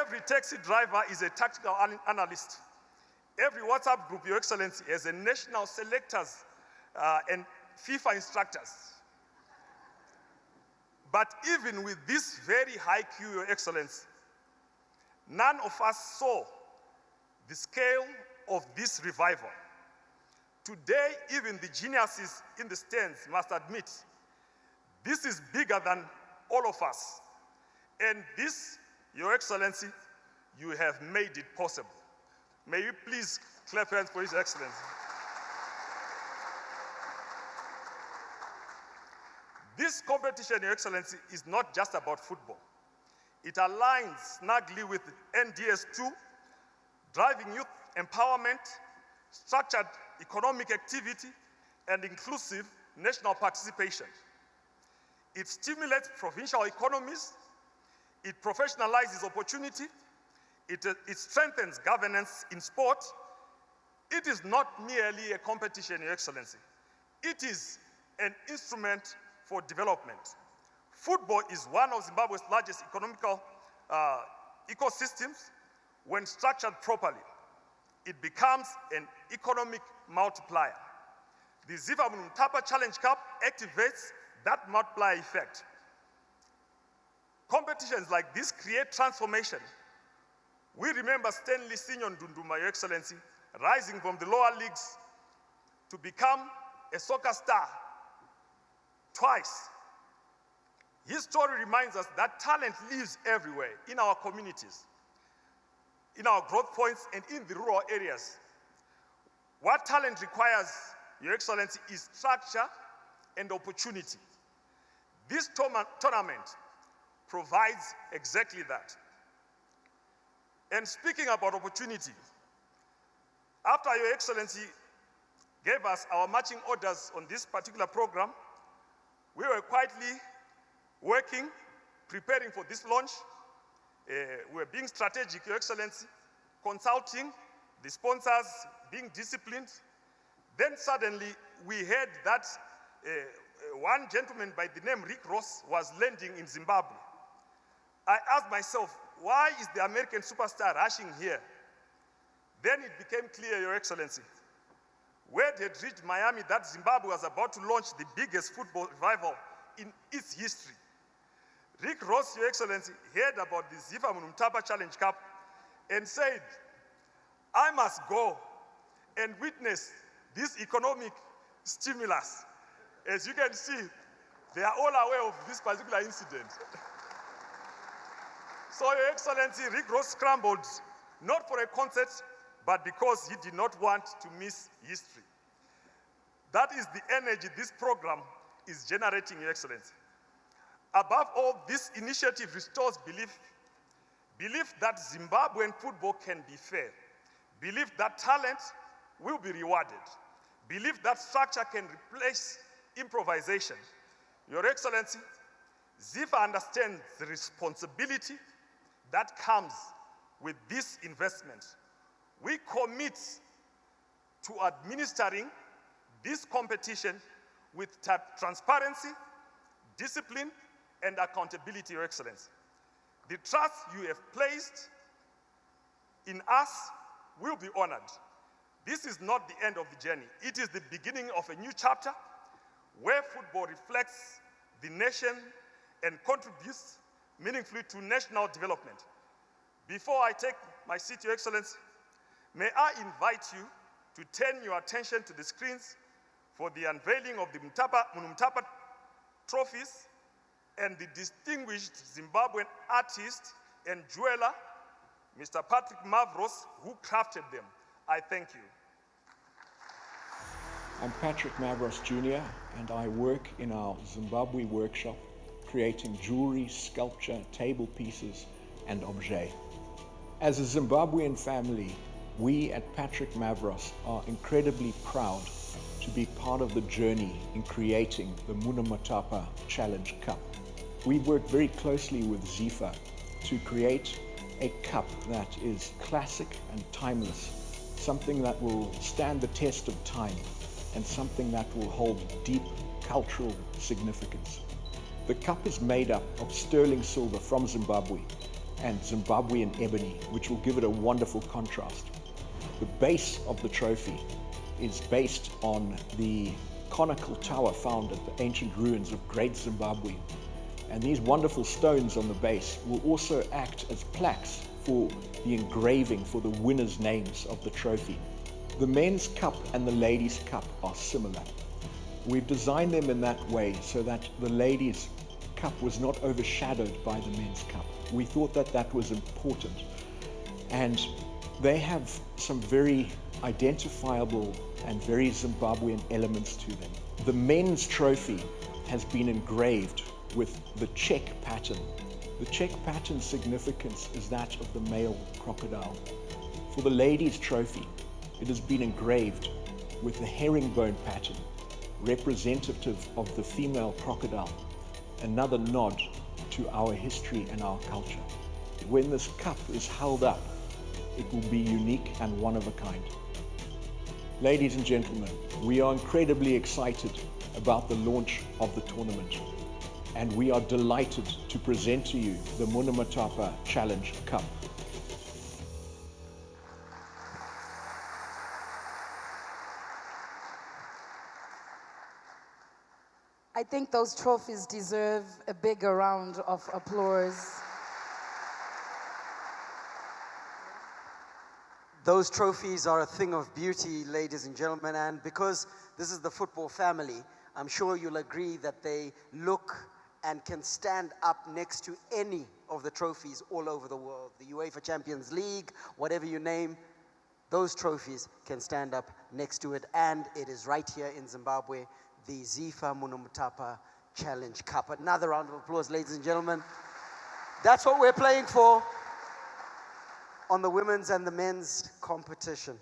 Every taxi driver is a tactical analyst. Every WhatsApp group, Your Excellency, has a national selectors and FIFA instructors. But even with this very high queue, Your Excellency, none of us saw the scale of this revival. Today, even the geniuses in the stands must admit, this is bigger than all of us. And this, Your Excellency, you have made it possible. May you please clap hands for His Excellency. This competition, Your Excellency, is not just about football. It aligns snugly with NDS2, driving youth empowerment, structured economic activity, and inclusive national participation. It stimulates provincial economies, it professionalizes opportunity, it strengthens governance in sport. It is not merely a competition, Your Excellency. It is an instrument for development. Football is one of Zimbabwe's largest economical ecosystems. When structured properly, it becomes an economic multiplier. The ZIFA Munhumutapa Challenge Cup activates that multiplier effect. Competitions like this create transformation. We remember Stanley Sinyon Dunduma, Your Excellency, rising from the lower leagues to become a soccer star twice. His story reminds us that talent lives everywhere, in our communities, in our growth points, and in the rural areas. What talent requires, Your Excellency, is structure and opportunity. This tournament provides exactly that. And speaking about opportunity, after Your Excellency gave us our marching orders on this particular program, we were quietly working, preparing for this launch. We were being strategic, Your Excellency, consulting the sponsors, being disciplined. Then suddenly we heard that one gentleman by the name Rick Ross was landing in Zimbabwe. I asked myself, why is the American superstar rushing here? Then it became clear, Your Excellency, word had reached Miami that Zimbabwe was about to launch the biggest football revival in its history. Rick Ross, Your Excellency, heard about the ZIFA Munhumutapa Challenge Cup and said, I must go and witness this economic stimulus. As you can see, they are all aware of this particular incident. So, Your Excellency, Rick Ross scrambled, not for a concert, but because he did not want to miss history. That is the energy this program is generating, Your Excellency. Above all, this initiative restores belief that Zimbabwean football can be fair, belief that talent will be rewarded, belief that structure can replace improvisation. Your Excellency, ZIFA understands the responsibility that comes with this investment. We commit to administering this competition with transparency, discipline, and accountability, Your Excellency. The trust you have placed in us will be honored. This is not the end of the journey. It is the beginning of a new chapter where football reflects the nation and contributes meaningfully to national development. Before I take my seat, Your Excellency, may I invite you to turn your attention to the screens for the unveiling of the Munhumutapa trophies and the distinguished Zimbabwean artist and jeweler, Mr. Patrick Mavros, who crafted them. I thank you. I'm Patrick Mavros Jr., and I work in our Zimbabwe workshop, creating jewelry, sculpture, table pieces, and objets. As a Zimbabwean family, we at Patrick Mavros are incredibly proud to be part of the journey in creating the Munhumutapa Challenge Cup. We've worked very closely with ZIFA to create a cup that is classic and timeless, something that will stand the test of time, and something that will hold deep cultural significance. The cup is made up of sterling silver from Zimbabwe and Zimbabwean ebony, which will give it a wonderful contrast. The base of the trophy is based on the conical tower found at the ancient ruins of Great Zimbabwe. And these wonderful stones on the base will also act as plaques for the engraving for the winners' names of the trophy. The men's cup and the ladies' cup are similar. We've designed them in that way so that the ladies' cup was not overshadowed by the men's cup. We thought that that was important. And they have some very identifiable and very Zimbabwean elements to them. The men's trophy has been engraved with the check pattern. The check pattern's significance is that of the male crocodile. For the ladies' trophy, it has been engraved with the herringbone pattern, representative of the female crocodile, another nod to our history and our culture. When this cup is held up, it will be unique and one of a kind. Ladies and gentlemen, we are incredibly excited about the launch of the tournament, and we are delighted to present to you the Munhumutapa Challenge Cup. I think those trophies deserve a bigger round of applause. Those trophies are a thing of beauty, ladies and gentlemen, and because this is the football family, I'm sure you'll agree that they look and can stand up next to any of the trophies all over the world. The UEFA Champions League, whatever you name, those trophies can stand up next to it, and it is right here in Zimbabwe, the ZIFA Munhumutapa Challenge Cup. Another round of applause, ladies and gentlemen. That's what we're playing for on the women's and the men's competition.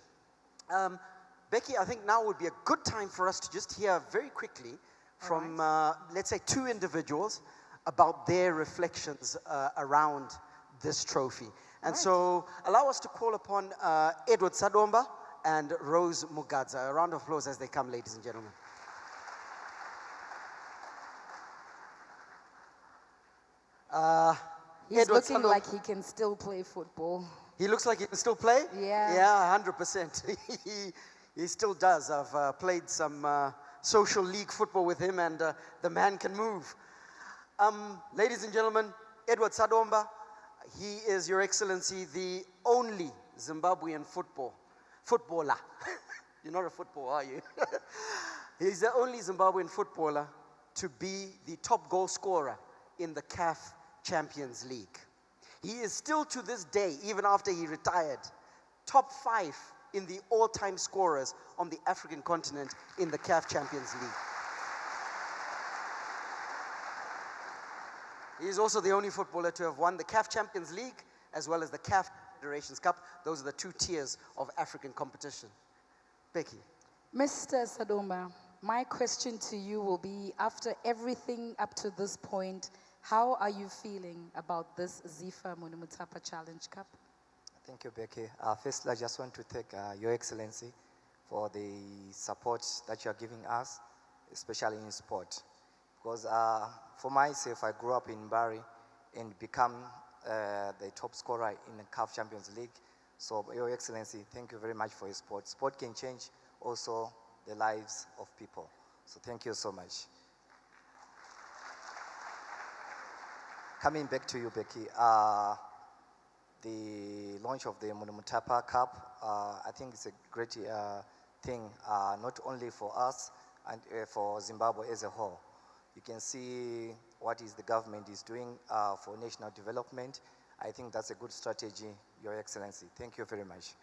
Becky, I think now would be a good time for us to just hear very quickly from, let's say, two individuals about their reflections around this trophy. And so allow us to call upon Edward Sadomba and Rose Mugadza. A round of applause as they come, ladies and gentlemen. He's Edward looking Sadomba. like he can still play football. He looks like he can still play? Yeah. Yeah, 100%. He still does. I've played some social league football with him, and the man can move. Ladies and gentlemen, Edward Sadomba, he is, Your Excellency, the only Zimbabwean footballer. You're not a footballer, are you? He's the only Zimbabwean footballer to be the top goal scorer in the CAF Champions League. He is still to this day, even after he retired, top 5 in the all-time scorers on the African continent in the CAF Champions League. He is also the only footballer to have won the CAF Champions League as well as the CAF Federations Cup. Those are the 2 tiers of African competition. Becky. Mr. Sadomba, my question to you will be, after everything up to this point, how are you feeling about this ZIFA Munhumutapa Challenge Cup? Thank you, Becky. Firstly, I just want to thank Your Excellency for the support that you are giving us, especially in sport. Because for myself, I grew up in Bari and become the top scorer in the CAF Champions League. So, Your Excellency, thank you very much for your sport. Sport can change also the lives of people. So thank you so much. Coming back to you, Becky, the launch of the Munhumutapa Cup, I think it's a great thing, not only for us and for Zimbabwe as a whole. You can see what is the government is doing for national development. I think that's a good strategy, Your Excellency. Thank you very much.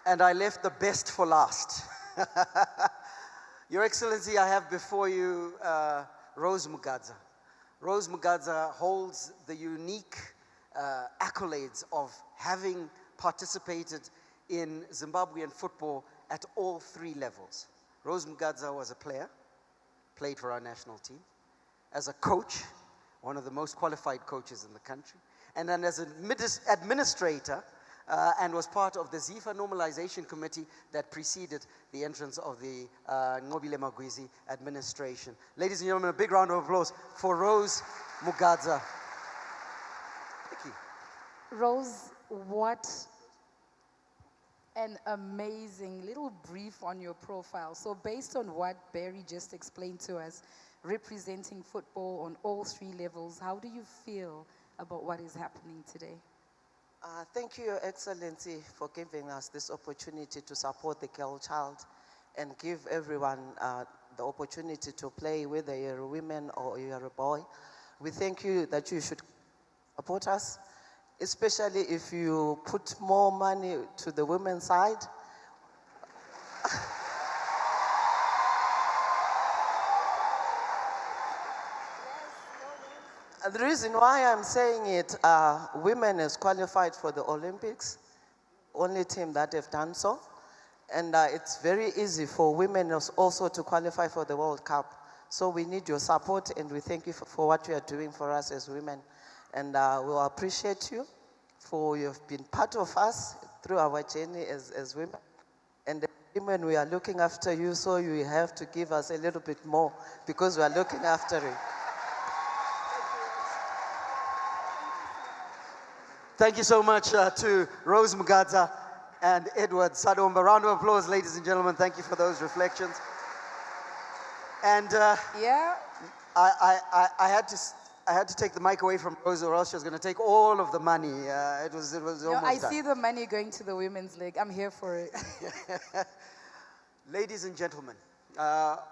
And I left the best for last. Your Excellency, I have before you Rose Mugadza. Rose Mugadza holds the unique accolades of having participated in Zimbabwean football at all 3 levels. Rose Mugadza was a player, played for our national team, as a coach, one of the most qualified coaches in the country, and then as an administrator, and was part of the ZIFA normalization committee that preceded the entrance of the Nqobile Magwizi administration. Ladies and gentlemen, a big round of applause for Rose Mugadza. Vicky. Rose, what an amazing little brief on your profile. So based on what Barry just explained to us, representing football on all 3 levels, how do you feel about what is happening today? Thank you, Your Excellency, for giving us this opportunity to support the girl child and give everyone the opportunity to play, whether you're a woman or you're a boy. We thank you that you should support us, especially if you put more money to the women's side. The reason why I'm saying it, women is qualified for the Olympics, only team that have done so. And it's very easy for women also to qualify for the World Cup. So we need your support, and we thank you for what you are doing for us as women. And we'll appreciate you for you've been part of us through our journey as women. And women, we are looking after you, so you have to give us a little bit more because we are looking after you. Thank you so much to Rose Mugadza. and Edward Sadomba. Round of applause, ladies and gentlemen. Thank you for those reflections. And yeah, I had to take the mic away from Rose, or else she was going to take all of the money. It was no, almost I done. see the money going to the women's league. I'm here for it. Ladies and gentlemen,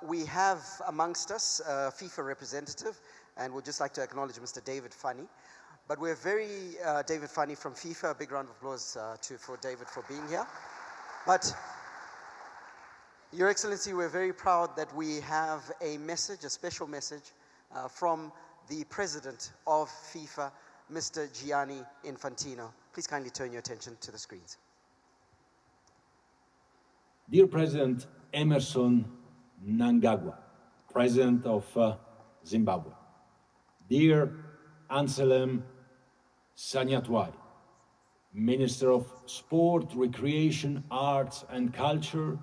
we have amongst us a FIFA representative, and we'd just like to acknowledge Mr. David Funny. But we're very, David Funny from FIFA, a big round of applause for David for being here. But, Your Excellency, we're very proud that we have a message, a special message from the President of FIFA, Mr. Gianni Infantino. Please kindly turn your attention to the screens. Dear President Emerson Mnangagwa, President of Zimbabwe. Dear Anselm Sanyatwai, Minister of Sport, Recreation, Arts and Culture.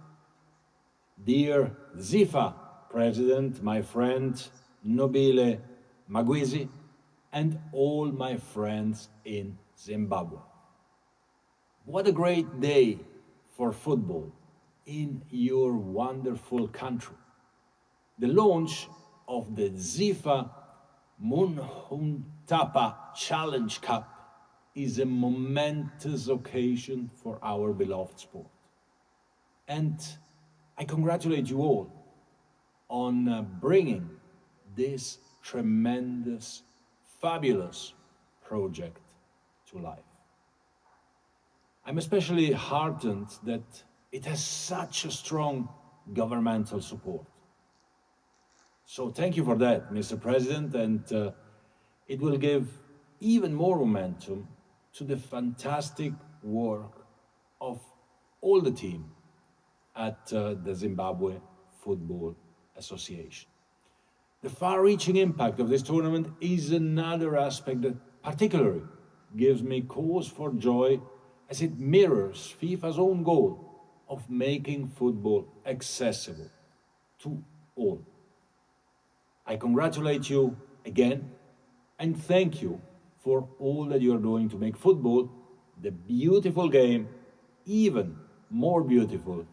Dear ZIFA President, my friend Nobile Magwizi, and all my friends in Zimbabwe. What a great day for football in your wonderful country. The launch of the ZIFA Munhumutapa Challenge Cup is a momentous occasion for our beloved sport. And I congratulate you all on bringing this tremendous, fabulous project to life. I'm especially heartened that it has such a strong governmental support. So thank you for that, Mr. President, and it will give even more momentum to the fantastic work of all the team at the Zimbabwe Football Association. The far-reaching impact of this tournament is another aspect that particularly gives me cause for joy, as it mirrors FIFA's own goal of making football accessible to all. I congratulate you again and thank you for all that you are doing to make football, the beautiful game, even more beautiful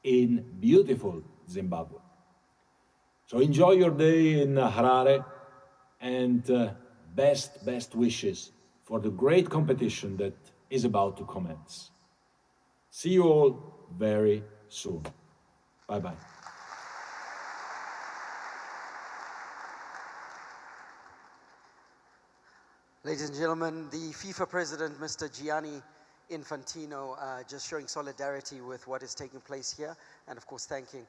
in beautiful Zimbabwe. So enjoy your day in Harare, and best wishes for the great competition that is about to commence. See you all very soon. Bye-bye. Ladies and gentlemen, the FIFA President, Mr. Gianni Infantino, just showing solidarity with what is taking place here, and of course thanking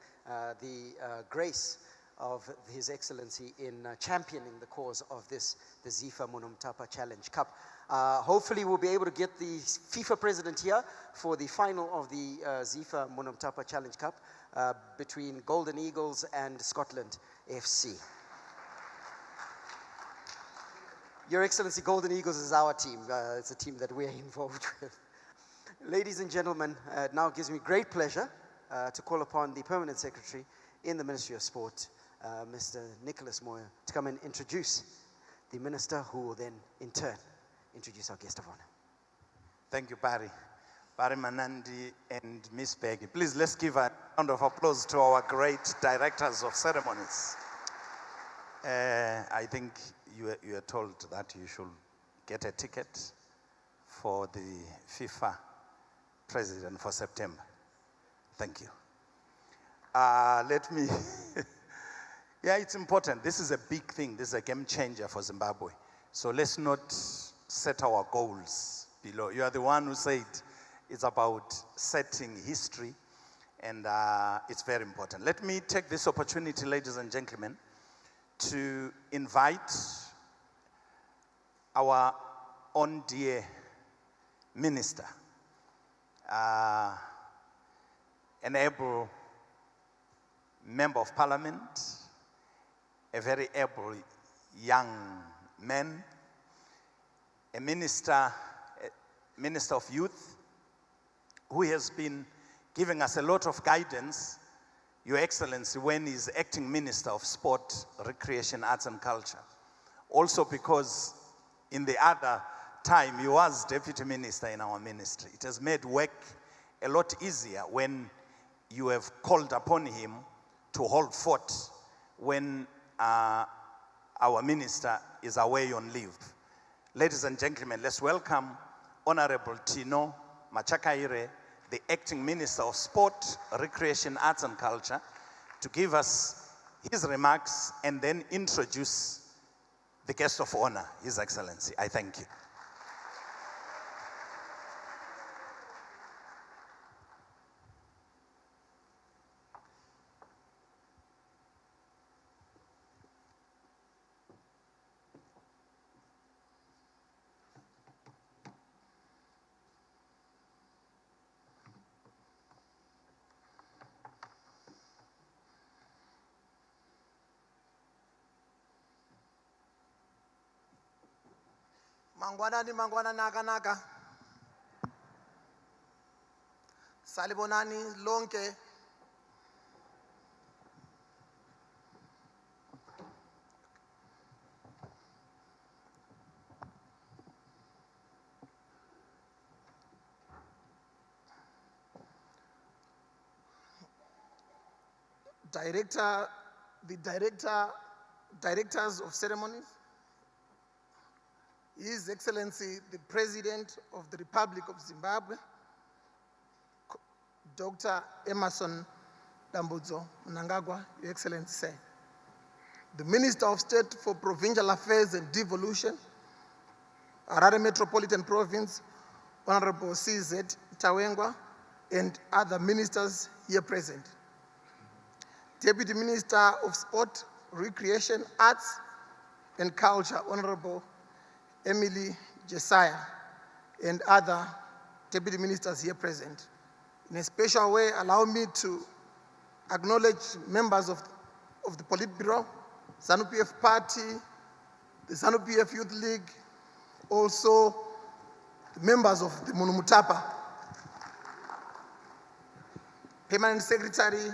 the grace of His Excellency in championing the cause of this, the ZIFA Munhumutapa Challenge Cup. Hopefully we'll be able to get the FIFA President here for the final of the ZIFA Munhumutapa Challenge Cup between Golden Eagles and Scotland FC. Your Excellency, Golden Eagles is our team. It's a team that we're involved with. Ladies and gentlemen, it now gives me great pleasure to call upon the Permanent Secretary in the Ministry of Sport, Mr. Nicholas Moyo, to come and introduce the Minister, who will then, in turn, introduce our guest of honor. Thank you, Barry. Barry Manandi and Miss Peggy. Please, let's give a round of applause to our great directors of ceremonies. I think you are told that you should get a ticket for the FIFA president for September. Thank you. Let me, yeah, it's important. This is a big thing. This is a game changer for Zimbabwe. So let's not set our goals below. You are the one who said it's about setting history, and it's very important. Let me take this opportunity, ladies and gentlemen, to invite our own dear minister, an able member of parliament, a very able young man, a minister of youth, who has been giving us a lot of guidance, Your Excellency, when he's acting Minister of Sport, Recreation, Arts and Culture. Also because in the other time, he was Deputy Minister in our ministry. It has made work a lot easier when you have called upon him to hold fort when our minister is away on leave. Ladies and gentlemen, let's welcome Honorable Tino Machakaire, the Acting Minister of Sport, Recreation, Arts and Culture, to give us his remarks and then introduce the guest of honor, His Excellency. I thank you. Mangwana naka. Salibonani lonke. Directors of ceremonies, His Excellency, the President of the Republic of Zimbabwe, Dr. Emerson Dambudzo Mnangagwa, Your Excellency, the Minister of State for Provincial Affairs and Devolution, Harare Metropolitan Province, Honorable CZ Tawengwa, and other ministers here present. Deputy Minister of Sport, Recreation, Arts and Culture, Honorable Emily Jesiah, and other deputy ministers here present. In a special way, allow me to acknowledge members of the Politburo, ZANU-PF Party, the ZANU-PF Youth League, also the members of the Munhumutapa, Permanent Secretary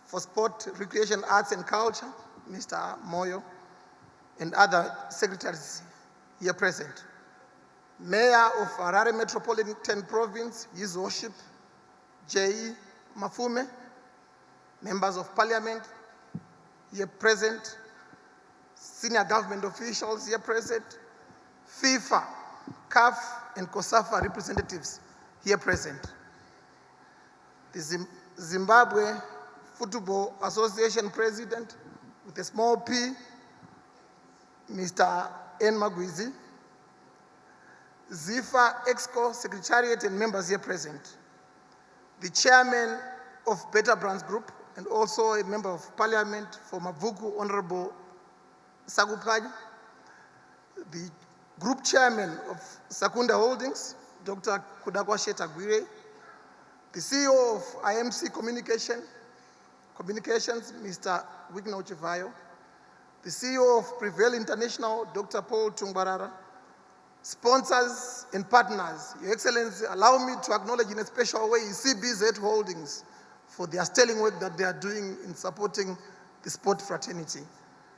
for Sport, Recreation, Arts and Culture, Mr. Moyo, and other secretaries here present. Mayor of Harare Metropolitan Province, His Worship J.E. Mafume, members of Parliament here present, senior government officials here present, FIFA, CAF, and COSAFA representatives here present. The Zimbabwe Football Association President with a small p, Mr. N. Magwizi, ZIFA Exco Secretariat and members here present, the Chairman of Better Brands Group and also a Member of Parliament for Mavuku, Honorable Sagupaj, the Group Chairman of Sakunda Holdings, Dr. Kudakwa Shetagwire, the CEO of IMC Communications, Mr. Wigna Uchivayo, the CEO of Prevail International, Dr. Paul Tungbarara, sponsors and partners, Your Excellency, allow me to acknowledge in a special way CBZ Holdings for their sterling work that they are doing in supporting the sport fraternity.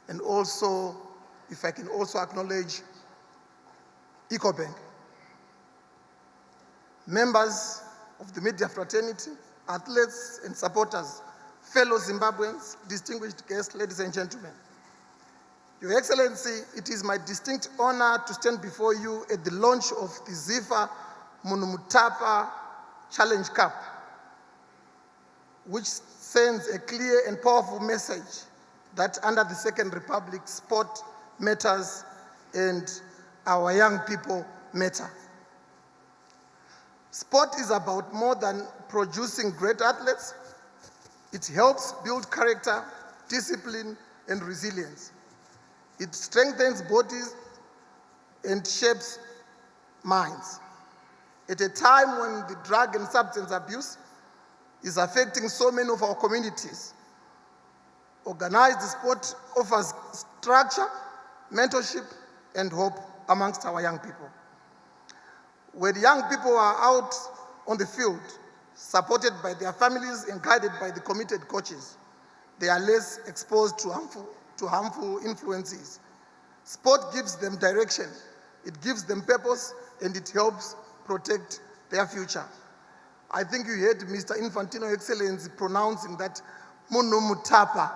And also, if I can also acknowledge EcoBank. Members of the media fraternity, athletes and supporters, fellow Zimbabweans, distinguished guests, ladies and gentlemen. Your Excellency, it is my distinct honor to stand before you at the launch of the ZIFA Munhumutapa Challenge Cup, which sends a clear and powerful message that under the Second Republic, sport matters and our young people matter. Sport is about more than producing great athletes. It helps build character, discipline, and resilience. It strengthens bodies and shapes minds. At a time when the drug and substance abuse is affecting so many of our communities, organized sport offers structure, mentorship, and hope amongst our young people. When young people are out on the field, supported by their families and guided by the committed coaches, they are less exposed to harmful influences. Sport gives them direction, it gives them purpose, and it helps protect their future. I think you heard Mr. Infantino Excellency pronouncing that Munhumutapa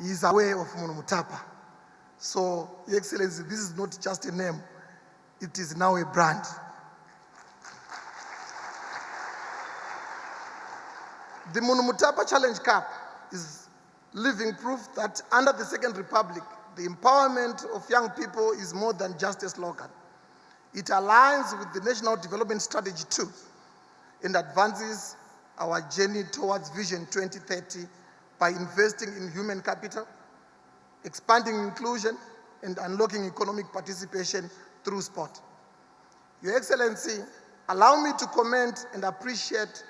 is aware of Munhumutapa. So, Your Excellency, this is not just a name, it is now a brand. The Munhumutapa Challenge Cup is living proof that under the Second Republic, the empowerment of young people is more than just a slogan. It aligns with the National Development Strategy 2 and advances our journey towards Vision 2030 by investing in human capital, expanding inclusion, and unlocking economic participation through sport. Your Excellency, allow me to commend and appreciate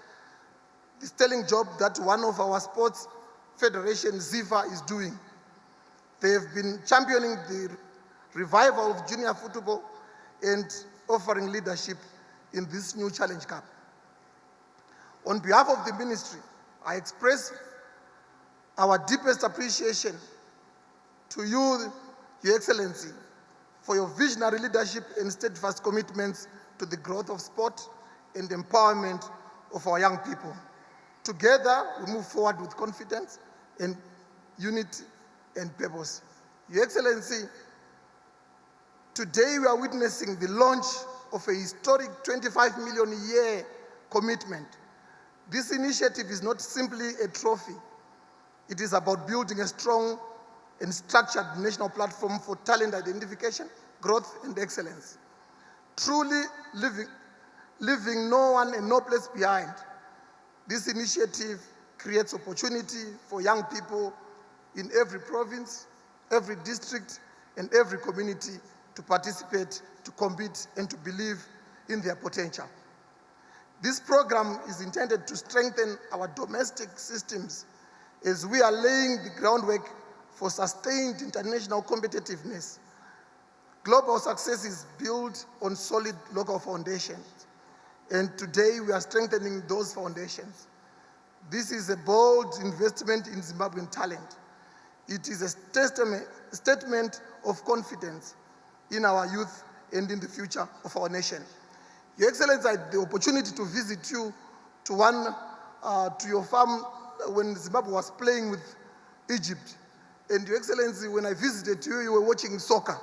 the sterling job that one of our sports federations, ZIFA, is doing. They have been championing the revival of junior football and offering leadership in this new Challenge Cup. On behalf of the ministry, I express our deepest appreciation to you, Your Excellency, for your visionary leadership and steadfast commitments to the growth of sport and empowerment of our young people. Together, we move forward with confidence and unity and purpose. Your Excellency, today we are witnessing the launch of a historic 25 million a year commitment. This initiative is not simply a trophy. It is about building a strong and structured national platform for talent identification, growth, and excellence. Truly leaving no one and no place behind. This initiative creates opportunity for young people in every province, every district, and every community to participate, to compete, and to believe in their potential. This program is intended to strengthen our domestic systems as we are laying the groundwork for sustained international competitiveness. Global success is built on solid local foundations, and today we are strengthening those foundations. This is a bold investment in Zimbabwean talent. It is a statement of confidence in our youth and in the future of our nation. Your Excellency, I had the opportunity to visit you to your farm when Zimbabwe was playing with Egypt. And Your Excellency, when I visited you, you were watching soccer.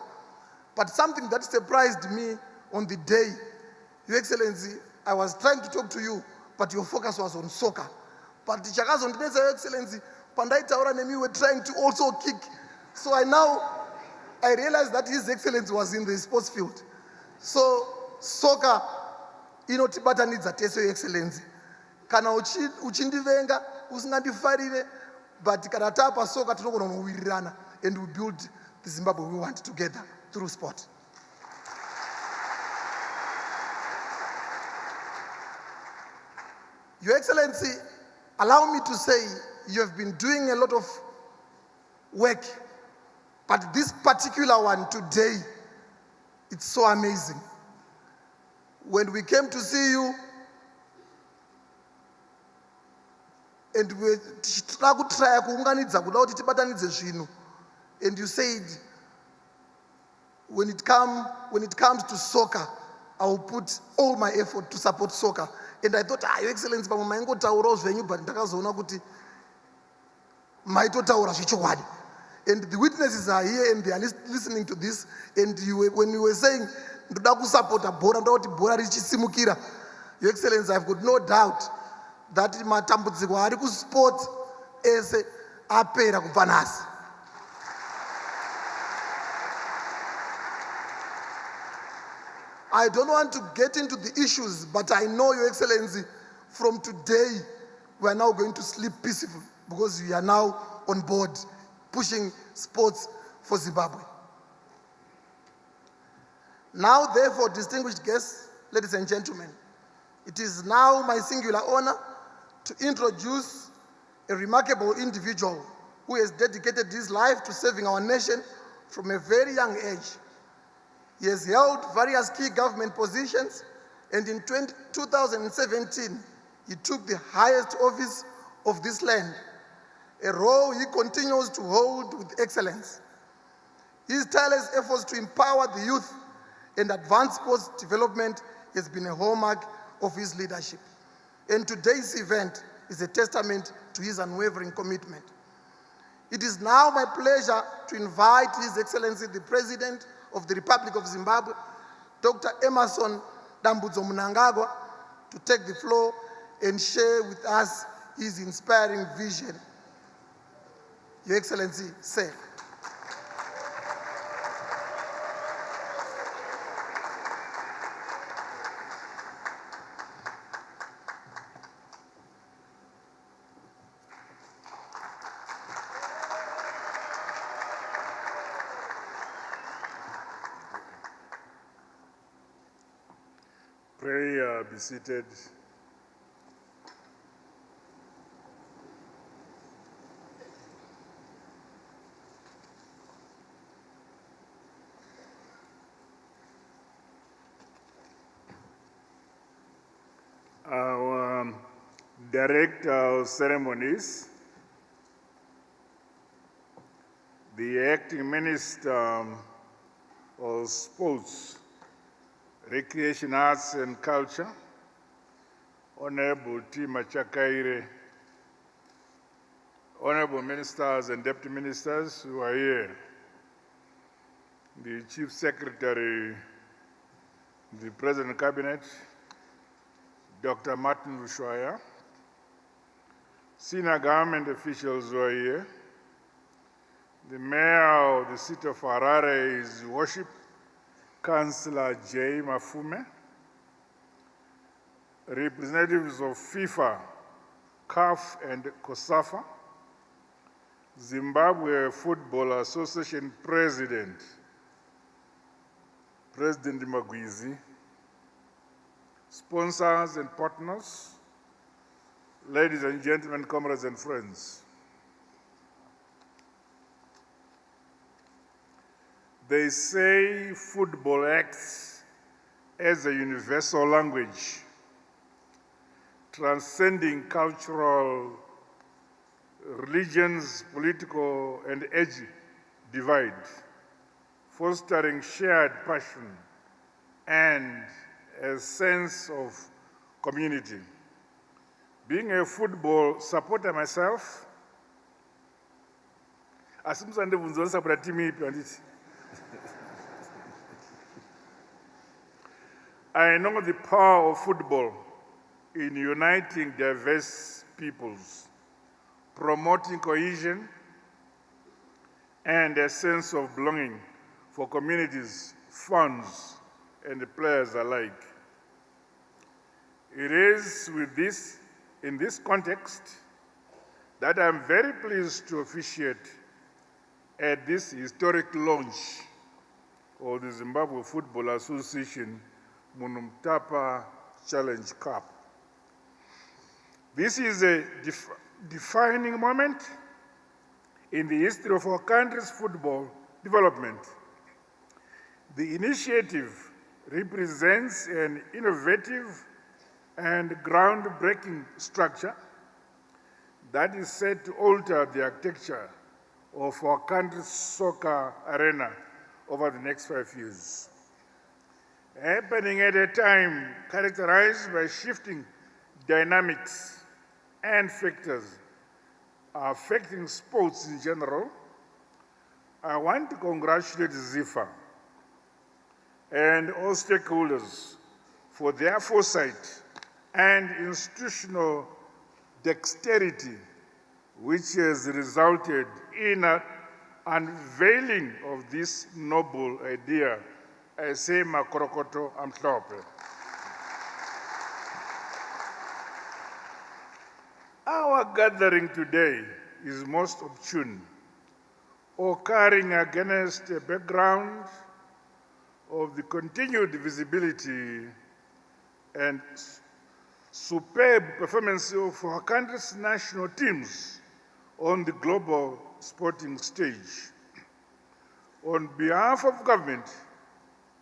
But something that surprised me on the day, Your Excellency, I was trying to talk to you, but your focus was on soccer. But Your Excellency, Pandaitaura and me were trying to also kick. So I realized that His Excellency was in the sports field. So soccer, inotibatanidza tese, Your Excellency. Kana uchindivenga, usingandifarire, but kana tapa soccer tinogona kuwirirana, and we build the Zimbabwe we want together through sport. Your Excellency, allow me to say you have been doing a lot of work, but this particular one today, it's so amazing. When we came to see you, and and you said, when it comes to soccer, I will put all my effort to support soccer. And I thought, Your Excellency, but and the witnesses are here and they are listening to this. And when you were saying, Your Excellency, I've got no doubt that matambudziko ari kusports ese apera kubva nhasi. I don't want to get into the issues, but I know, Your Excellency, from today, we are now going to sleep peacefully because we are now on board pushing sports for Zimbabwe. Now, therefore, distinguished guests, ladies and gentlemen, it is now my singular honor to introduce a remarkable individual who has dedicated his life to serving our nation from a very young age. He has held various key government positions, and in 2017, he took the highest office of this land, a role he continues to hold with excellence. His tireless efforts to empower the youth and advance sports development has been a hallmark of his leadership. and today's event is a testament to his unwavering commitment. It is now my pleasure to invite His Excellency the President of the Republic of Zimbabwe, Dr. Emmerson Dambudzo Mnangagwa, to take the floor and share with us his inspiring vision. Your Excellency, sir. Pray, be seated. Our Director of Ceremonies, the Acting Minister of Sports, Recreation, Arts and Culture, Honorable Tima Chakaire, Honorable Ministers and Deputy Ministers who are here, the Chief Secretary, the President Cabinet, Dr. Martin Rushwaya, senior government officials who are here, the Mayor of the City of Harare, His Worship, Councillor J. Mafume, representatives of FIFA, CAF and COSAFA, Zimbabwe Football Association President, President Magwizi, sponsors and partners, ladies and gentlemen, comrades and friends. They say football acts as a universal language, transcending cultural, religions, political, and age divide, fostering shared passion and a sense of community. Being a football supporter myself, I know the power of football in uniting diverse peoples, promoting cohesion and a sense of belonging for communities, fans, and the players alike. It is in this context that I'm very pleased to officiate at this historic launch of the Zimbabwe Football Association Munhumutapa Challenge Cup. This is a defining moment in the history of our country's football development. The initiative represents an innovative and groundbreaking structure that is set to alter the architecture of our country's soccer arena over the next 5 years. Happening at a time characterized by shifting dynamics and factors affecting sports in general, I want to congratulate ZIFA and all stakeholders for their foresight and institutional dexterity, which has resulted in an unveiling of this noble idea. I say makorokoto amhlope. Our gathering today is most opportune, occurring against a background of the continued visibility and superb performance of our country's national teams on the global sporting stage. On behalf of government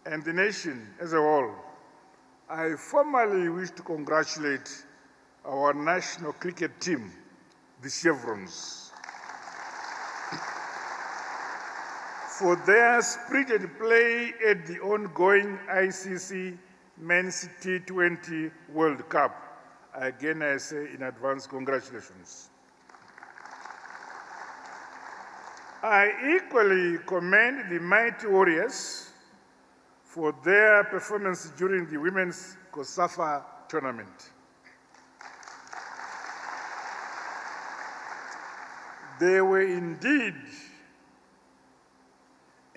and the nation as a whole, I formally wish to congratulate our national cricket team, the Chevrons, for their spirited play at the ongoing ICC Men's T20 World Cup. Again, I say in advance, congratulations. I equally commend the Mighty Warriors for their performance during the Women's COSAFA tournament. They were indeed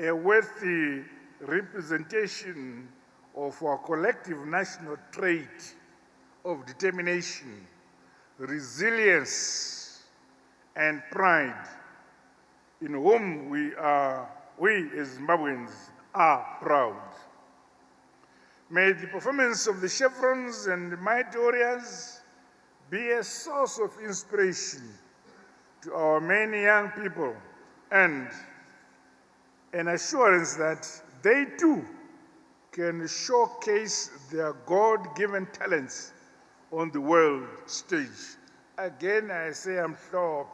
a worthy representation of our collective national trait of determination, resilience, and pride, in whom we as Zimbabweans are proud. May the performance of the Chevrons and the Mighty Warriors be a source of inspiration to our many young people and an assurance that they too can showcase their God-given talents on the world stage. Again, I say I'm sure.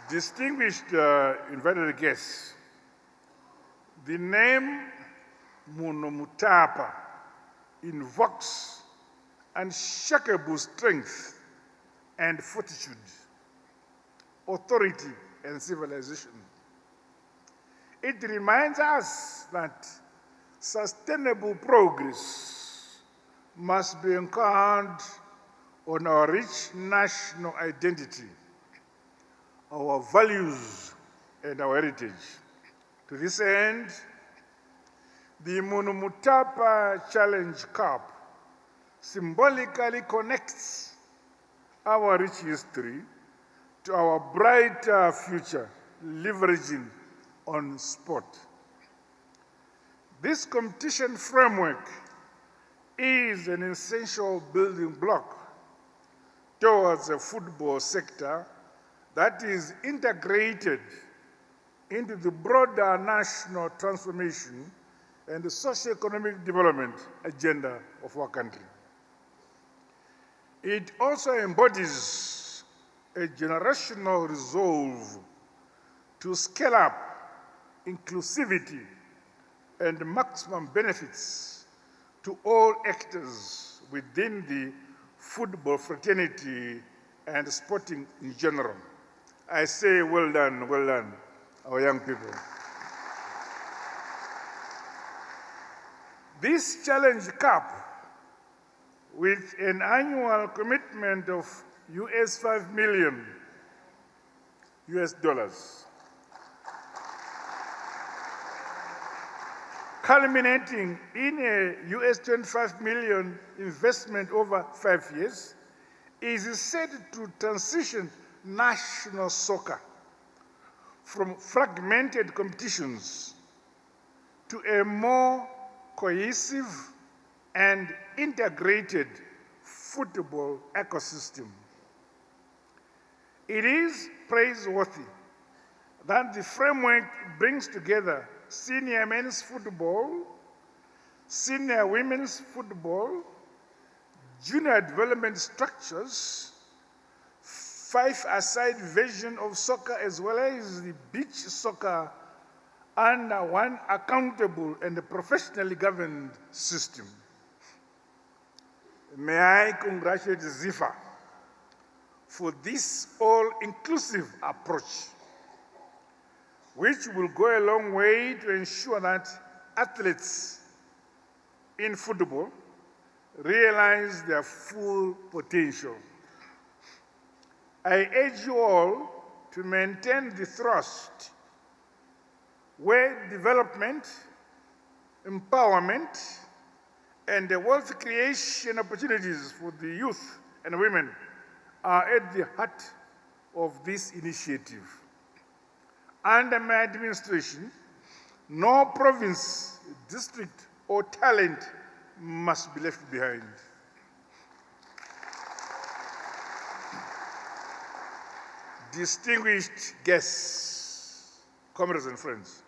Distinguished invited guests, the name Munhumutapa invokes unshakable strength and fortitude, authority and civilization. It reminds us that sustainable progress must be anchored on our rich national identity, our values, and our heritage. To this end, the Munhumutapa Challenge Cup symbolically connects our rich history to our brighter future, leveraging on sport. This competition framework is an essential building block towards a football sector that is integrated into the broader national transformation and the socio-economic development agenda of our country. It also embodies a generational resolve to scale up inclusivity and maximum benefits to all actors within the football fraternity and sporting in general. I say well done, our young people. This Challenge Cup, with an annual commitment of $5 million, culminating in a $25 million investment over 5 years, is said to transition national soccer from fragmented competitions to a more cohesive and integrated football ecosystem. It is praiseworthy that the framework brings together senior men's football, senior women's football, junior development structures, five-a-side version of soccer as well as the beach soccer under one accountable and professionally governed system. May I congratulate ZIFA for this all-inclusive approach, which will go a long way to ensure that athletes in football realize their full potential. I urge you all to maintain the thrust where development, empowerment, and the wealth creation opportunities for the youth and women are at the heart of this initiative. Under my administration, no province, district, or talent must be left behind. Distinguished guests, comrades and friends,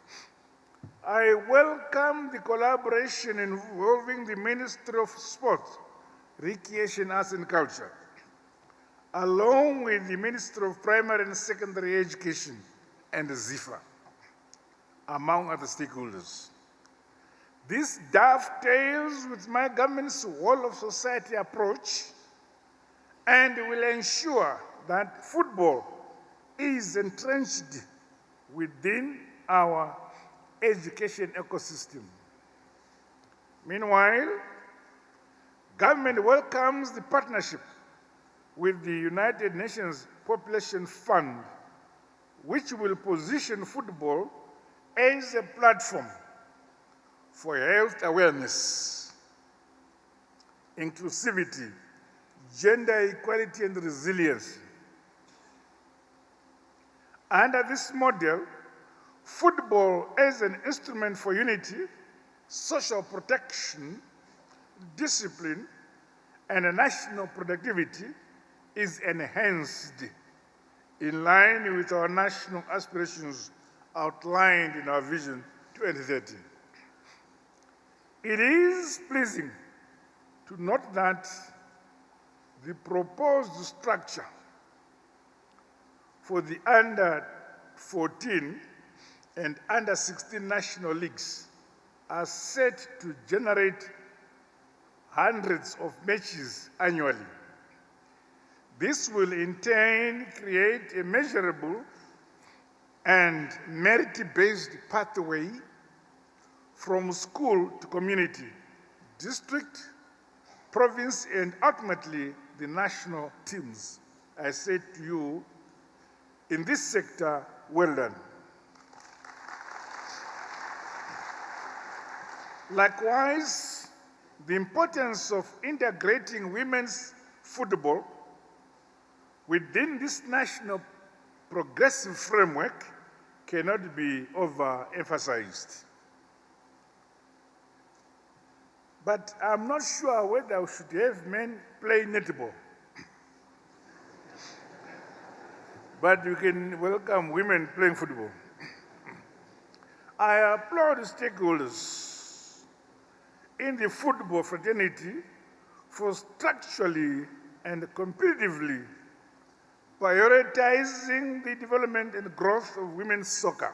I welcome the collaboration involving the Ministry of Sport, Recreation, Arts and Culture, along with the Ministry of Primary and Secondary Education and ZIFA, among other stakeholders. This dovetails with my government's whole of society approach and will ensure that football is entrenched within our education ecosystem. Meanwhile, government welcomes the partnership with the United Nations Population Fund, which will position football as a platform for health awareness, inclusivity, gender equality, and resilience. Under this model, football as an instrument for unity, social protection, discipline, and national productivity is enhanced in line with our national aspirations outlined in our Vision 2030. It is pleasing to note that the proposed structure for the under 14 and under 16 national leagues are set to generate hundreds of matches annually. This will in turn create a measurable and merit-based pathway from school to community, district, province, and ultimately the national teams. I say to you, in this sector, well done. Likewise, the importance of integrating women's football within this national progressive framework cannot be overemphasized. But I'm not sure whether we should have men play netball. But you can welcome women playing football. I applaud stakeholders in the football fraternity for structurally and competitively prioritizing the development and growth of women's soccer.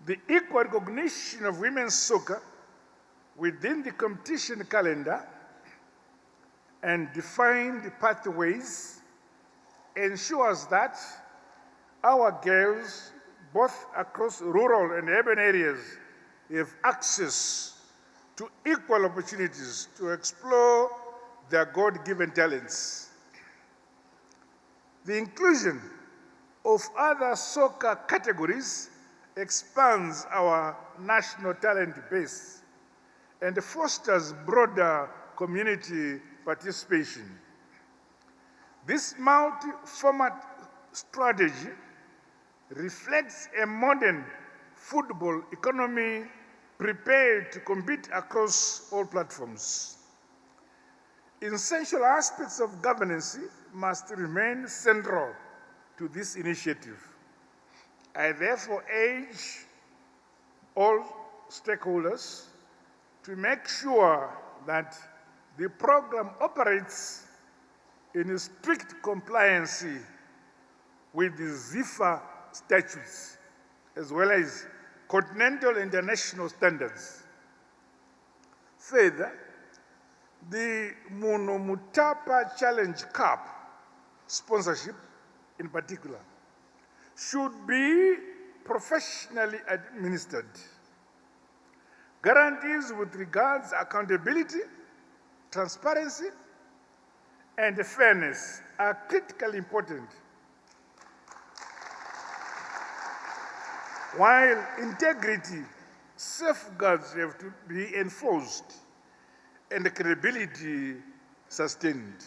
The equal recognition of women's soccer within the competition calendar and defined pathways ensures that our girls, both across rural and urban areas, have access to equal opportunities to explore their God-given talents. The inclusion of other soccer categories expands our national talent base and fosters broader community participation. This multi-format strategy reflects a modern football economy prepared to compete across all platforms. Essential aspects of governance must remain central to this initiative. I therefore urge all stakeholders to make sure that the program operates in strict compliance with the ZIFA statutes, as well as continental and international standards. Further, the Munhumutapa Challenge Cup sponsorship, in particular, should be professionally administered. Guarantees with regards to accountability, transparency, and fairness are critically important. While integrity safeguards have to be enforced and credibility sustained.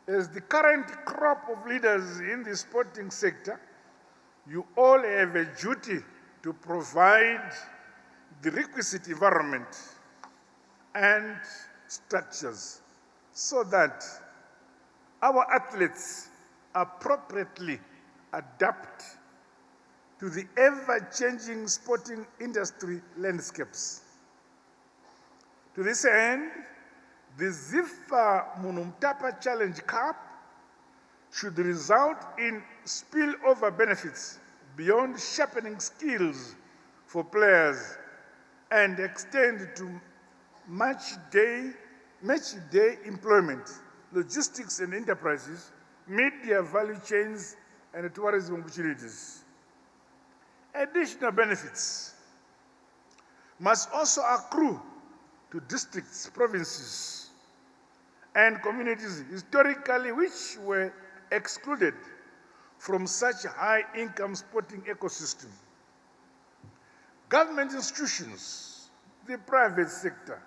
As the current crop of leaders in the sporting sector, you all have a duty to provide the requisite environment and structures so that our athletes appropriately adapt to the ever-changing sporting industry landscapes. To this end, the ZIFA Munhumutapa Challenge Cup should result in spillover benefits beyond sharpening skills for players and extend to match day employment, logistics and enterprises, media value chains, and tourism opportunities. Additional benefits must also accrue to districts, provinces, and communities historically which were excluded from such high-income sporting ecosystem. Government institutions, the private sector,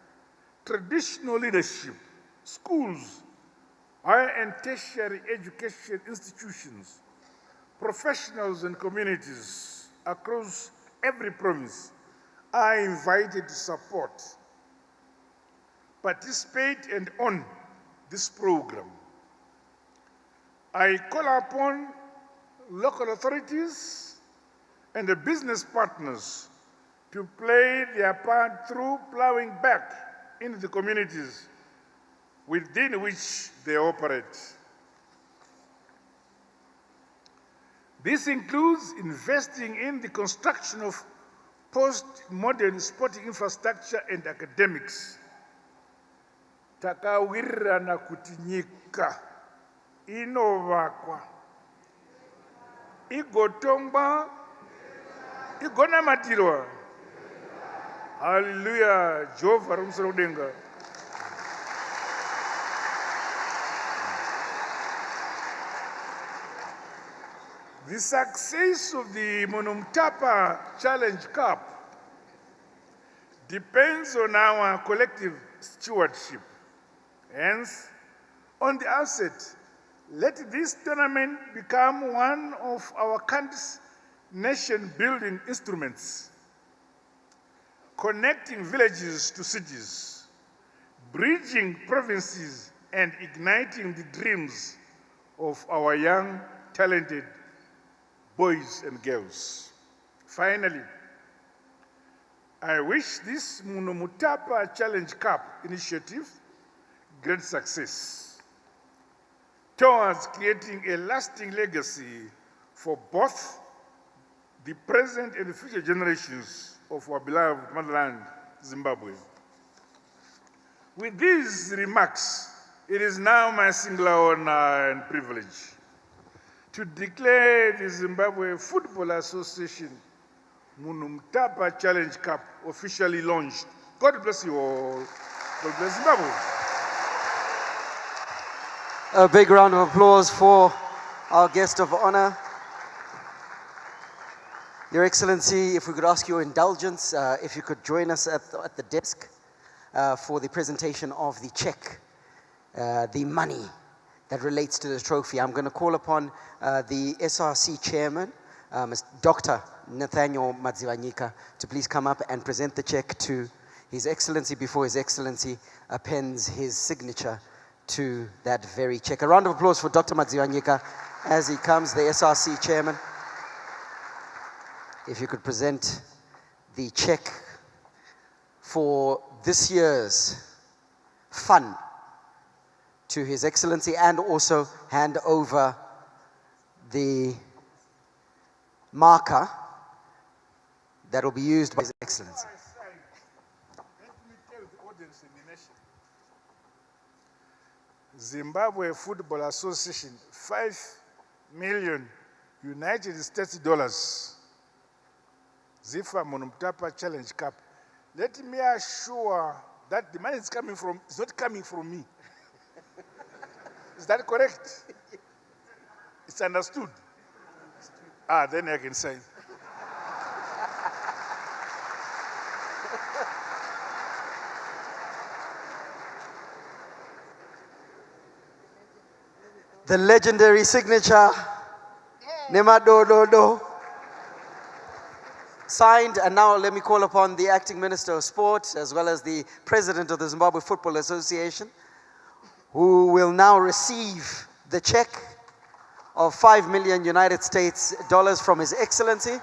traditional leadership, schools, higher and tertiary education institutions, professionals and communities across every province are invited to support, participate, and own this program. I call upon local authorities and the business partners to play their part through plowing back into the communities within which they operate. This includes investing in the construction of post-modern sporting infrastructure and academics. Takawirirana kuti nyika inovakwa, igotongwa, igonamatirwa. Hallelujah, Jehovah Rumsoro Denga. The success of the Munhumutapa Challenge Cup depends on our collective stewardship. Hence, on the outset, let this tournament become one of our country's nation-building instruments, connecting villages to cities, bridging provinces, and igniting the dreams of our young, talented boys and girls. Finally, I wish this Munhumutapa Challenge Cup initiative great success towards creating a lasting legacy for both the present and the future generations of our beloved motherland, Zimbabwe. With these remarks, it is now my singular honor and privilege to declare the Zimbabwe Football Association Munhumutapa Challenge Cup officially launched. God bless you all. God bless Zimbabwe. A big round of applause for our guest of honor. Your Excellency, if we could ask your indulgence, if you could join us at the desk for the presentation of the check, the money that relates to the trophy. I'm going to call upon the SRC chairman, Dr. Nathaniel Madzivanyika, to please come up and present the check to His Excellency before His Excellency appends his signature to that very check. A round of applause for Dr. Madzivanyika as he comes, the SRC chairman. If you could present the check for this year's fun to His Excellency, and also hand over the marker that will be used by His Excellency. Zimbabwe Football Association, $5 million United States dollars. ZIFA Munhumutapa Challenge Cup. Let me assure that the money is coming from, it's not coming from me. Is that correct? It's understood. Then I can say. The legendary signature, Nema do do do. Signed, and now let me call upon the Acting Minister of Sport as well as the President of the Zimbabwe Football Association, who will now receive the check of $5 million United States dollars from His Excellency.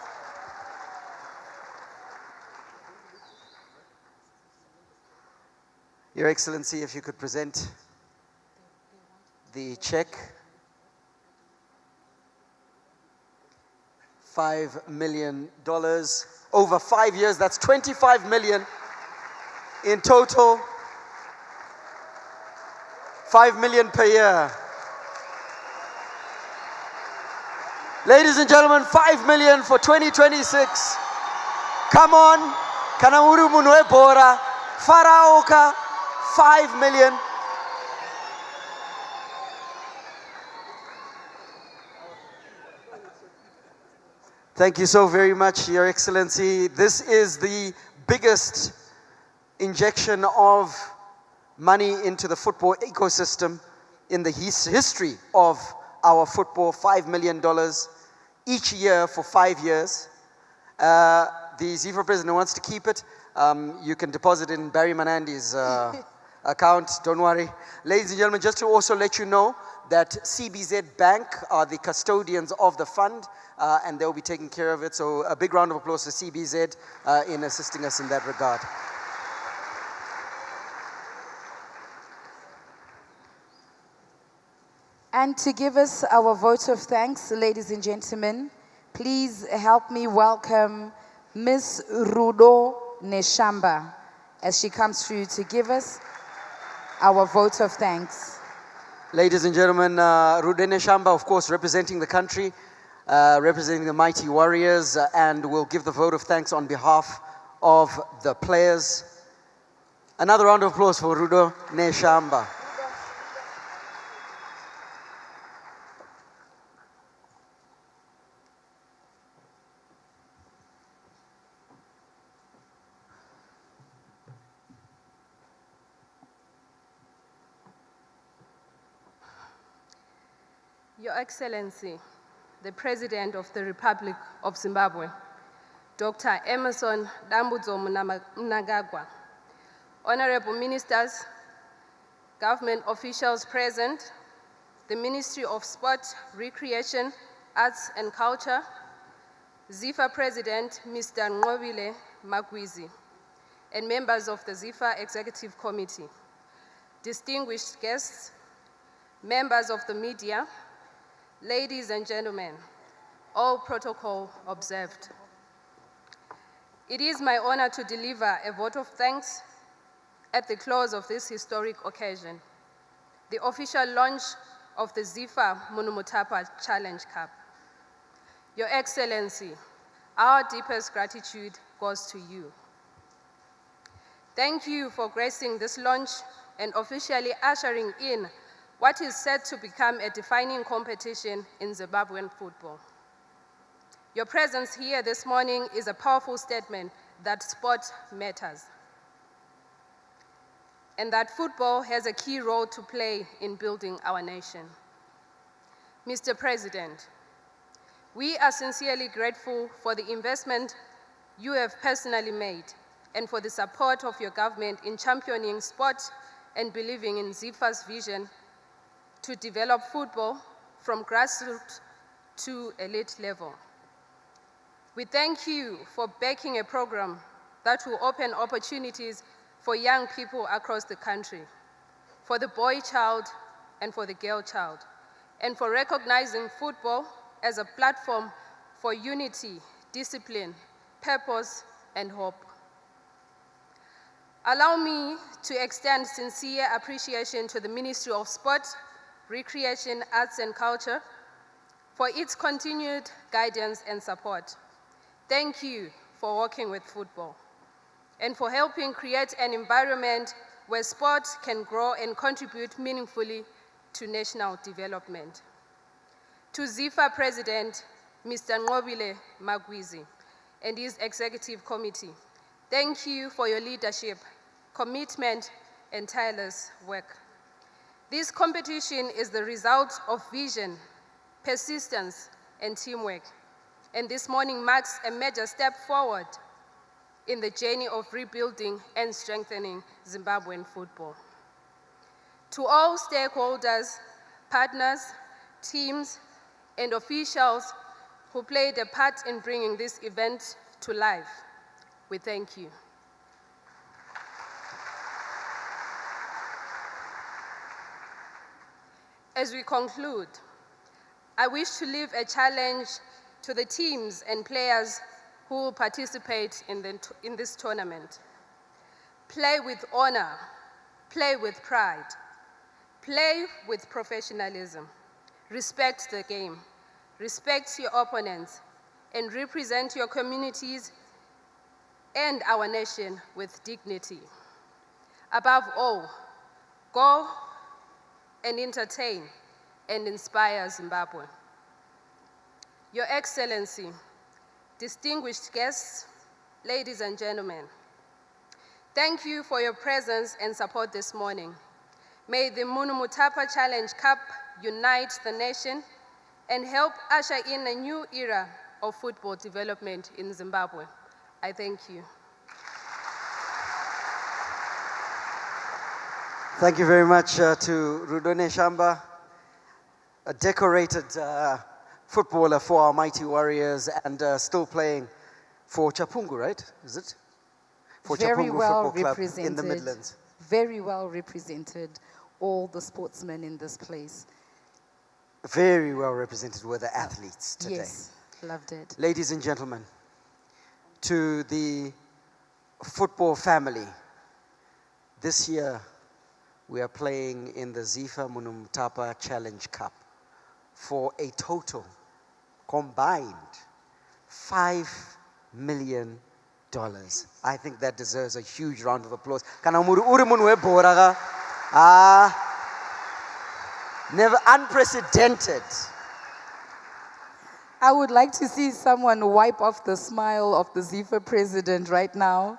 Your Excellency, if you could present the check. $5 million over 5 years. That's 25 million in total. 5 million per year. Ladies and gentlemen, 5 million for 2026. Come on. Kana uri munhu webhora. Faraoka. 5 million. Thank you so very much, Your Excellency. This is the biggest injection of money into the football ecosystem in the history of our football. $5 million each year for 5 years. The ZIFA president wants to keep it. You can deposit in Barry Manandi's account, don't worry. Ladies and gentlemen, just to also let you know that CBZ Bank are the custodians of the fund, and they'll be taking care of it. So a big round of applause for CBZ in assisting us in that regard. And to give us our vote of thanks, ladies and gentlemen, please help me welcome Ms. Rudo Neshamba as she comes through to give us our vote of thanks. Ladies and gentlemen, Rude Neshamba, of course, representing the country, representing the mighty warriors, and will give the vote of thanks on behalf of the players. Another round of applause for Rudo Neshamba. Your Excellency, the President of the Republic of Zimbabwe, Dr. Emerson Dambudzo Mnangagwa, Honorable Ministers, government officials present, the Ministry of Sport, Recreation, Arts and Culture, ZIFA President Mr. Nqobile Magwizi, and members of the ZIFA Executive Committee, distinguished guests, members of the media, ladies and gentlemen, all protocol observed. It is my honor to deliver a vote of thanks at the close of this historic occasion, the official launch of the ZIFA Munhumutapa Challenge Cup. Your Excellency, our deepest gratitude goes to you. Thank you for gracing this launch and officially ushering in what is set to become a defining competition in Zimbabwean football. Your presence here this morning is a powerful statement that sport matters and that football has a key role to play in building our nation. Mr. President, we are sincerely grateful for the investment you have personally made and for the support of your government in championing sport and believing in ZIFA's vision to develop football from grassroots to elite level. We thank you for backing a program that will open opportunities for young people across the country, for the boy child and for the girl child, and for recognizing football as a platform for unity, discipline, purpose, and hope. Allow me to extend sincere appreciation to the Ministry of Sport, Recreation, Arts and Culture for its continued guidance and support. Thank you for working with football and for helping create an environment where sport can grow and contribute meaningfully to national development. To ZIFA President, Mr. Nqobile Magwizi, and his Executive Committee, thank you for your leadership, commitment, and tireless work. This competition is the result of vision, persistence, and teamwork, and this morning marks a major step forward in the journey of rebuilding and strengthening Zimbabwean football. To all stakeholders, partners, teams, and officials who played a part in bringing this event to life, we thank you. As we conclude, I wish to leave a challenge to the teams and players who will participate in this tournament. Play with honor, play with pride, play with professionalism, respect the game, respect your opponents, and represent your communities and our nation with dignity. Above all, go and entertain and inspire Zimbabwe. Your Excellency, distinguished guests, ladies and gentlemen, thank you for your presence and support this morning. May the Munhumutapa Challenge Cup unite the nation and help usher in a new era of football development in Zimbabwe. I thank you. Thank you very much to Rudone Shamba, a decorated footballer for our mighty Warriors and still playing for Chapungu, right? Is it? For Very Chapungu well Football Club represented. in the Midlands. Very well represented, all the sportsmen in this place. Very well represented were the athletes today. Yes, loved it. Ladies and gentlemen, to the football family, this year we are playing in the ZIFA Munhumutapa Challenge Cup for a total combined $5 million. I think that deserves a huge round of applause. Never unprecedented. I would like to see someone wipe off the smile of the ZIFA president right now.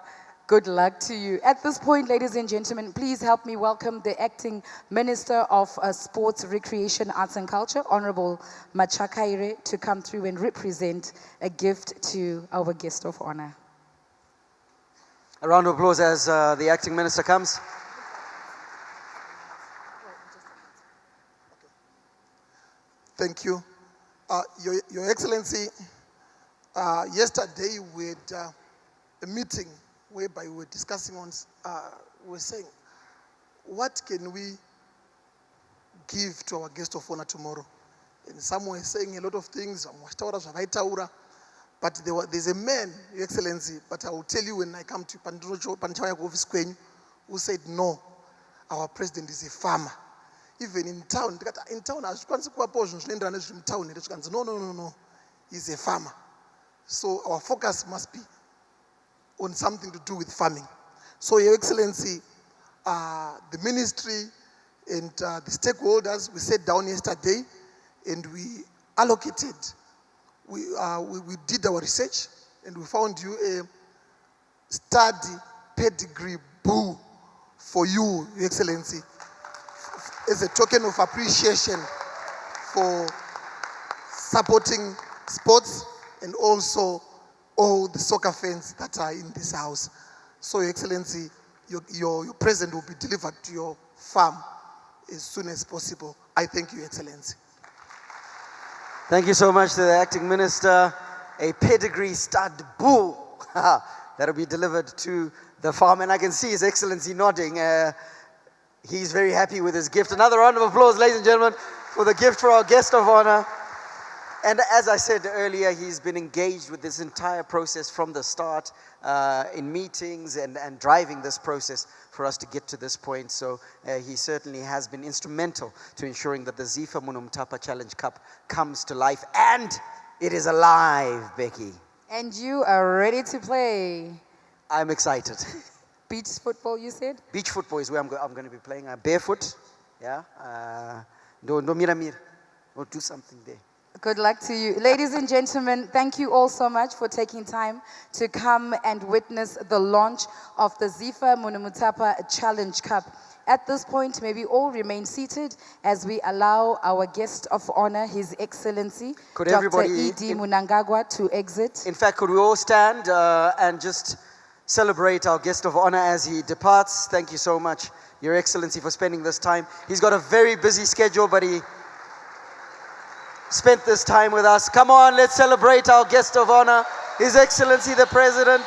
Good luck to you. At this point, ladies and gentlemen, please help me welcome the Acting Minister of Sports, Recreation, Arts and Culture, Honorable Machakaire, to come through and represent a gift to our guest of honor. A round of applause as the Acting Minister comes. Thank you. Your Excellency, yesterday we had a meeting whereby we were discussing on, we were saying, what can we give to our guest of honor tomorrow? And some were saying a lot of things, but there's a man, Your Excellency, but I will tell you when I come to Panchaya office, who said, no, our president is a farmer. Even in town, no, he's a farmer. So our focus must be on something to do with farming. So Your Excellency, the ministry and the stakeholders, we sat down yesterday and we allocated, we did our research and we found you a study pedigree bull for you, Your Excellency, as a token of appreciation for supporting sports and also all the soccer fans that are in this house. So, Your Excellency, your present will be delivered to your farm as soon as possible. I thank you, Your Excellency. Thank you so much to the Acting Minister. A pedigree stud bull that will be delivered to the farm. And I can see His Excellency nodding. He's very happy with his gift. Another round of applause, ladies and gentlemen, for the gift for our guest of honor. And as I said earlier, he's been engaged with this entire process from the start in meetings and driving this process for us to get to this point. So he certainly has been instrumental to ensuring that the ZIFA Munhumutapa Challenge Cup comes to life. And it is alive, Becky. And you are ready to play. I'm excited. Beach football, you said? Beach football is where I'm going to be playing. Barefoot. Yeah. Don't do something there. Good luck to you. Ladies and gentlemen, thank you all so much for taking time to come and witness the launch of the ZIFA Munhumutapa Challenge Cup. At this point, may we all remain seated as we allow our guest of honor, His Excellency, Dr. E.D. Munangagwa, to exit. In fact, could we all stand and just celebrate our guest of honor as he departs? Thank you so much, Your Excellency, for spending this time. He's got a very busy schedule, but he spent this time with us. Come on, let's celebrate our guest of honor, His Excellency the President.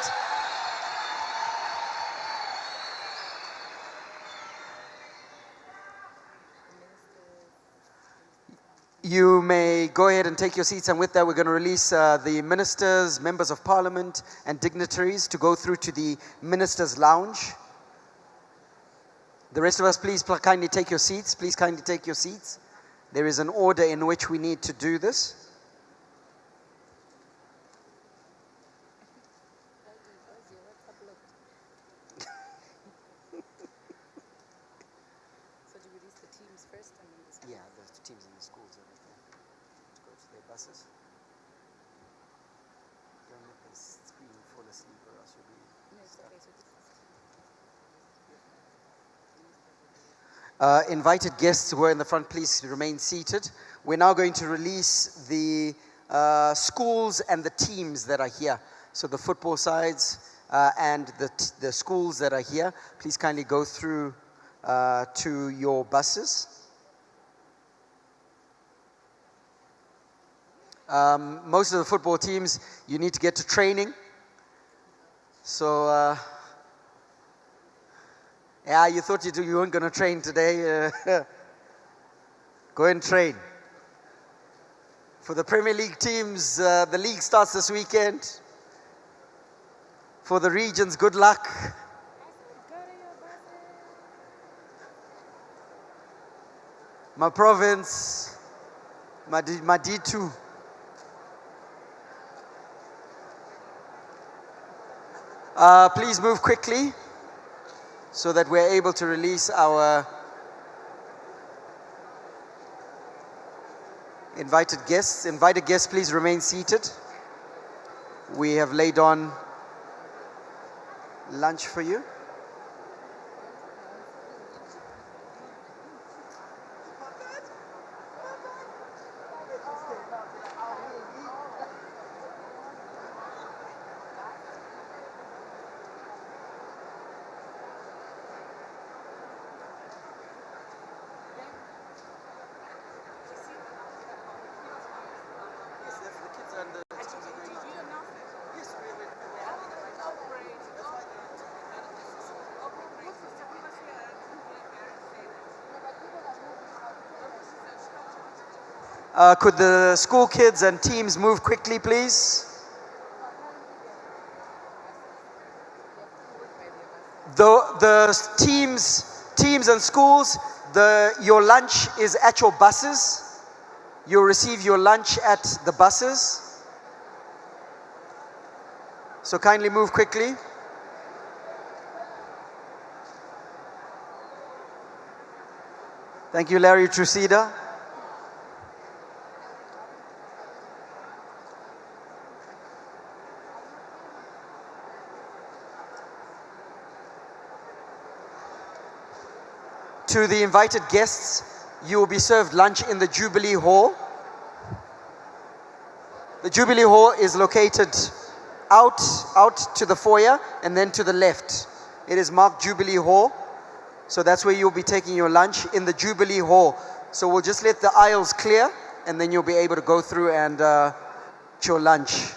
You may go ahead and take your seats, and with that, we're going to release the ministers, members of parliament, and dignitaries to go through to the ministers' lounge. The rest of us, please kindly take your seats. Please kindly take your seats. There is an order in which we need to do this. Yeah, the teams in the schools, everything. To go to their buses. Don't let the screen fall asleep or else you'll be... Invited guests who are in the front, please remain seated. We're now going to release the schools and the teams that are here. So the football sides and the schools that are here, please kindly go through to your buses. Most of the football teams, you need to get to training. So, yeah, you thought you weren't going to train today. Go and train. For the Premier League teams, the league starts this weekend. For the regions, good luck. My province, my D2. Please move quickly so that we're able to release our invited guests. Invited guests, please remain seated. We have laid on lunch for you. Could the school kids and teams move quickly, please? The teams and schools, your lunch is at your buses. You'll receive your lunch at the buses. So kindly move quickly. Thank you, Larry Trusida. To the invited guests, you will be served lunch in the Jubilee Hall. The Jubilee Hall is located out to the foyer and then to the left. It is marked Jubilee Hall. So that's where you'll be taking your lunch, in the Jubilee Hall. So we'll just let the aisles clear and then you'll be able to go through and eat your lunch.